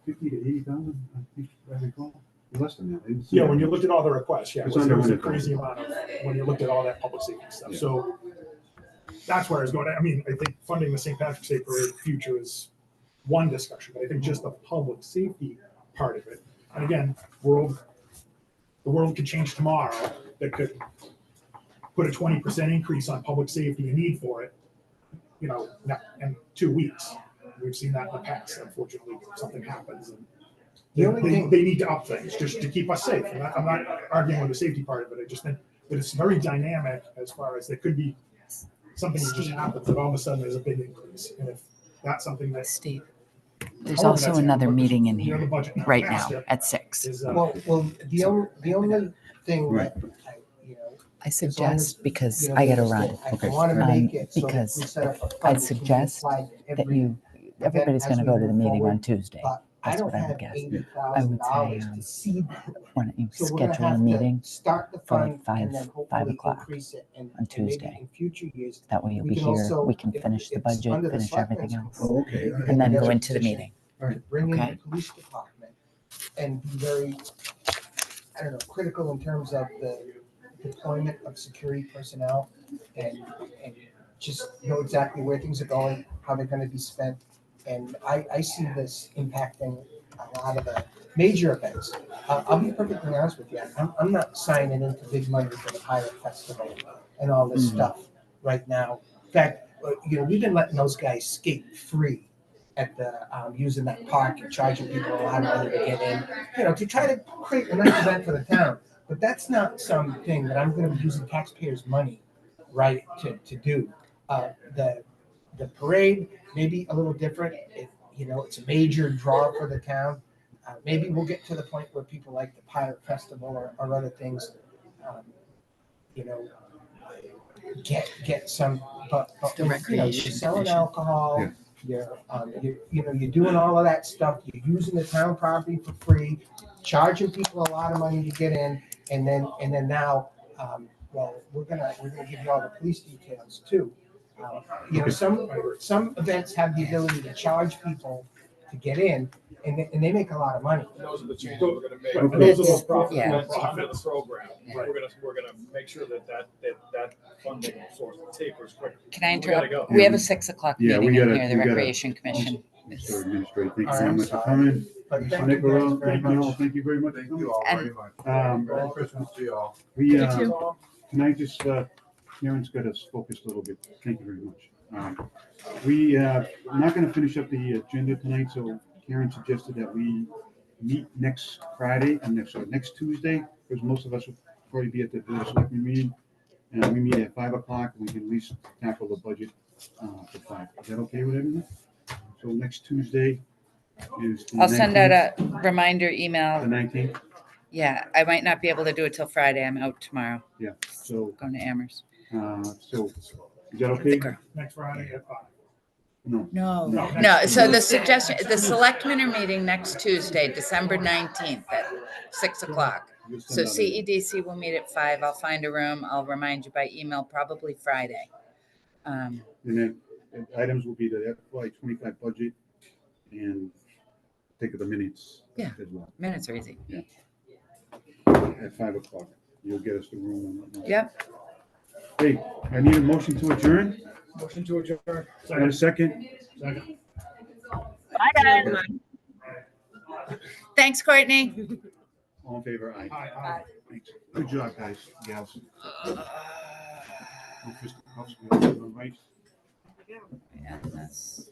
50 to 80,000, I think, I recall. Less than that. I didn't see Yeah, that. when you looked at all the requests, yeah, it It's was under a 100,000. crazy amount of, when you looked at all that public safety stuff. Yeah. So that's where I was going. I mean, I think funding the St. Patrick's Day parade future is one discussion, but I think just the public safety part of it. And again, the world could change tomorrow that could put a 20% increase on public safety and need for it, in 2 weeks. We've seen that in the past. Unfortunately, something happens and The only thing- they need to up things just to keep us safe. And I'm not arguing with the safety part of it. I just think that it's very dynamic as far as there could be something that just happens that all of a sudden there's a big increase. And if that's something that's. Steve, there's however also that's another handled, meeting in the here budget right now master at 6. is, Well, the only thing Right. that I suggest, because I I got to run, Okay. want to make it so that because we set up a fund I'd that can be suggest applied to that every everybody's going to as we go to the move meeting forward, on Tuesday. But I That's don't what I would have guess. $80,000 um, to seed that. Why don't you So we're gonna schedule a have meeting? to start the for like fund 5 and then hopefully o'clock increase it and on and maybe Tuesday. in future years. That way you'll we be can here, also, we can if finish the it's budget, under the finish everything selectmen's else, Oh, okay. and then go Another into the position. meeting. to bring in Okay. the police department and be very, critical in terms of the deployment of security personnel and just know exactly where things are going, how they're gonna be spent. And I see this impacting a lot of the major events. I'll be perfectly honest with you, I'm not signing into big money for the Pirate Festival and all this stuff right now. In fact, we've been letting those guys skate free at the, using that park and charging people a lot of money to get in, to try to create a nice event for the town. But that's not something that I'm gonna be using taxpayers' money, right, to do. The parade may be a little different. It's a major draw for the town. Maybe we'll get to the point where people like the Pirate Festival or other things, get some, but The you're Recreation selling Commission. alcohol, you're doing all of that stuff, you're using the town property for free, charging people a lot of money to get in, and then now, we're gonna give you all the police details too. Some events have the ability to charge people to get in, and they make a lot of money. And those are the changes we're gonna make. Right, And those are it's- the profit, yeah. the profit of the program. We're gonna make sure that funding source tapers quickly. Can I We gotta interrupt? go. We have a 6 o'clock Yeah, we meeting in gotta- here, the we gotta- Recreation Commission. Mr. Administrator, thank you All right, very I'm much for sorry. coming. But Mr. thank you guys Nicola, very thank you all, much. thank you very much for Thank you coming. all And- very much. Um, Merry Christmas to you all. We, You too. can I just, Karen's got us focused a little bit. Thank you very much. We, I'm not gonna finish up the agenda tonight, so Karen suggested that we meet next Friday, and next Tuesday, because most of us will probably be at the Board of Selectmen meeting. And we meet at 5 o'clock, and we can at least tackle the budget, for 5. Is that okay with everyone? So next Tuesday is the I'll send out 19th, a reminder the email. 19th, Yeah, I might not be able to do it till Friday. I'm out tomorrow, so, going to Amherst. is that okay? Next Friday at 5. No, No, No. no. So the suggestion, the selectmen are meeting next Tuesday, December 19th at 6 o'clock. you'll So send out a- CEDC will meet at 5. I'll find a room. I'll remind you by email, probably Friday. And then items will be the FY 25 budget and take the minutes. Yeah. As well, Minutes are easy. at 5 o'clock. You'll get us the room and whatnot. Yep. Hey, I need a motion to adjourn. Motion to adjourn. And a second. Second. Bye, guys. Thanks, Courtney. All in favor? Aye. Aye. Thanks. Good job, guys, gals. Oh, Mr. Kowski, right? Yeah, that's.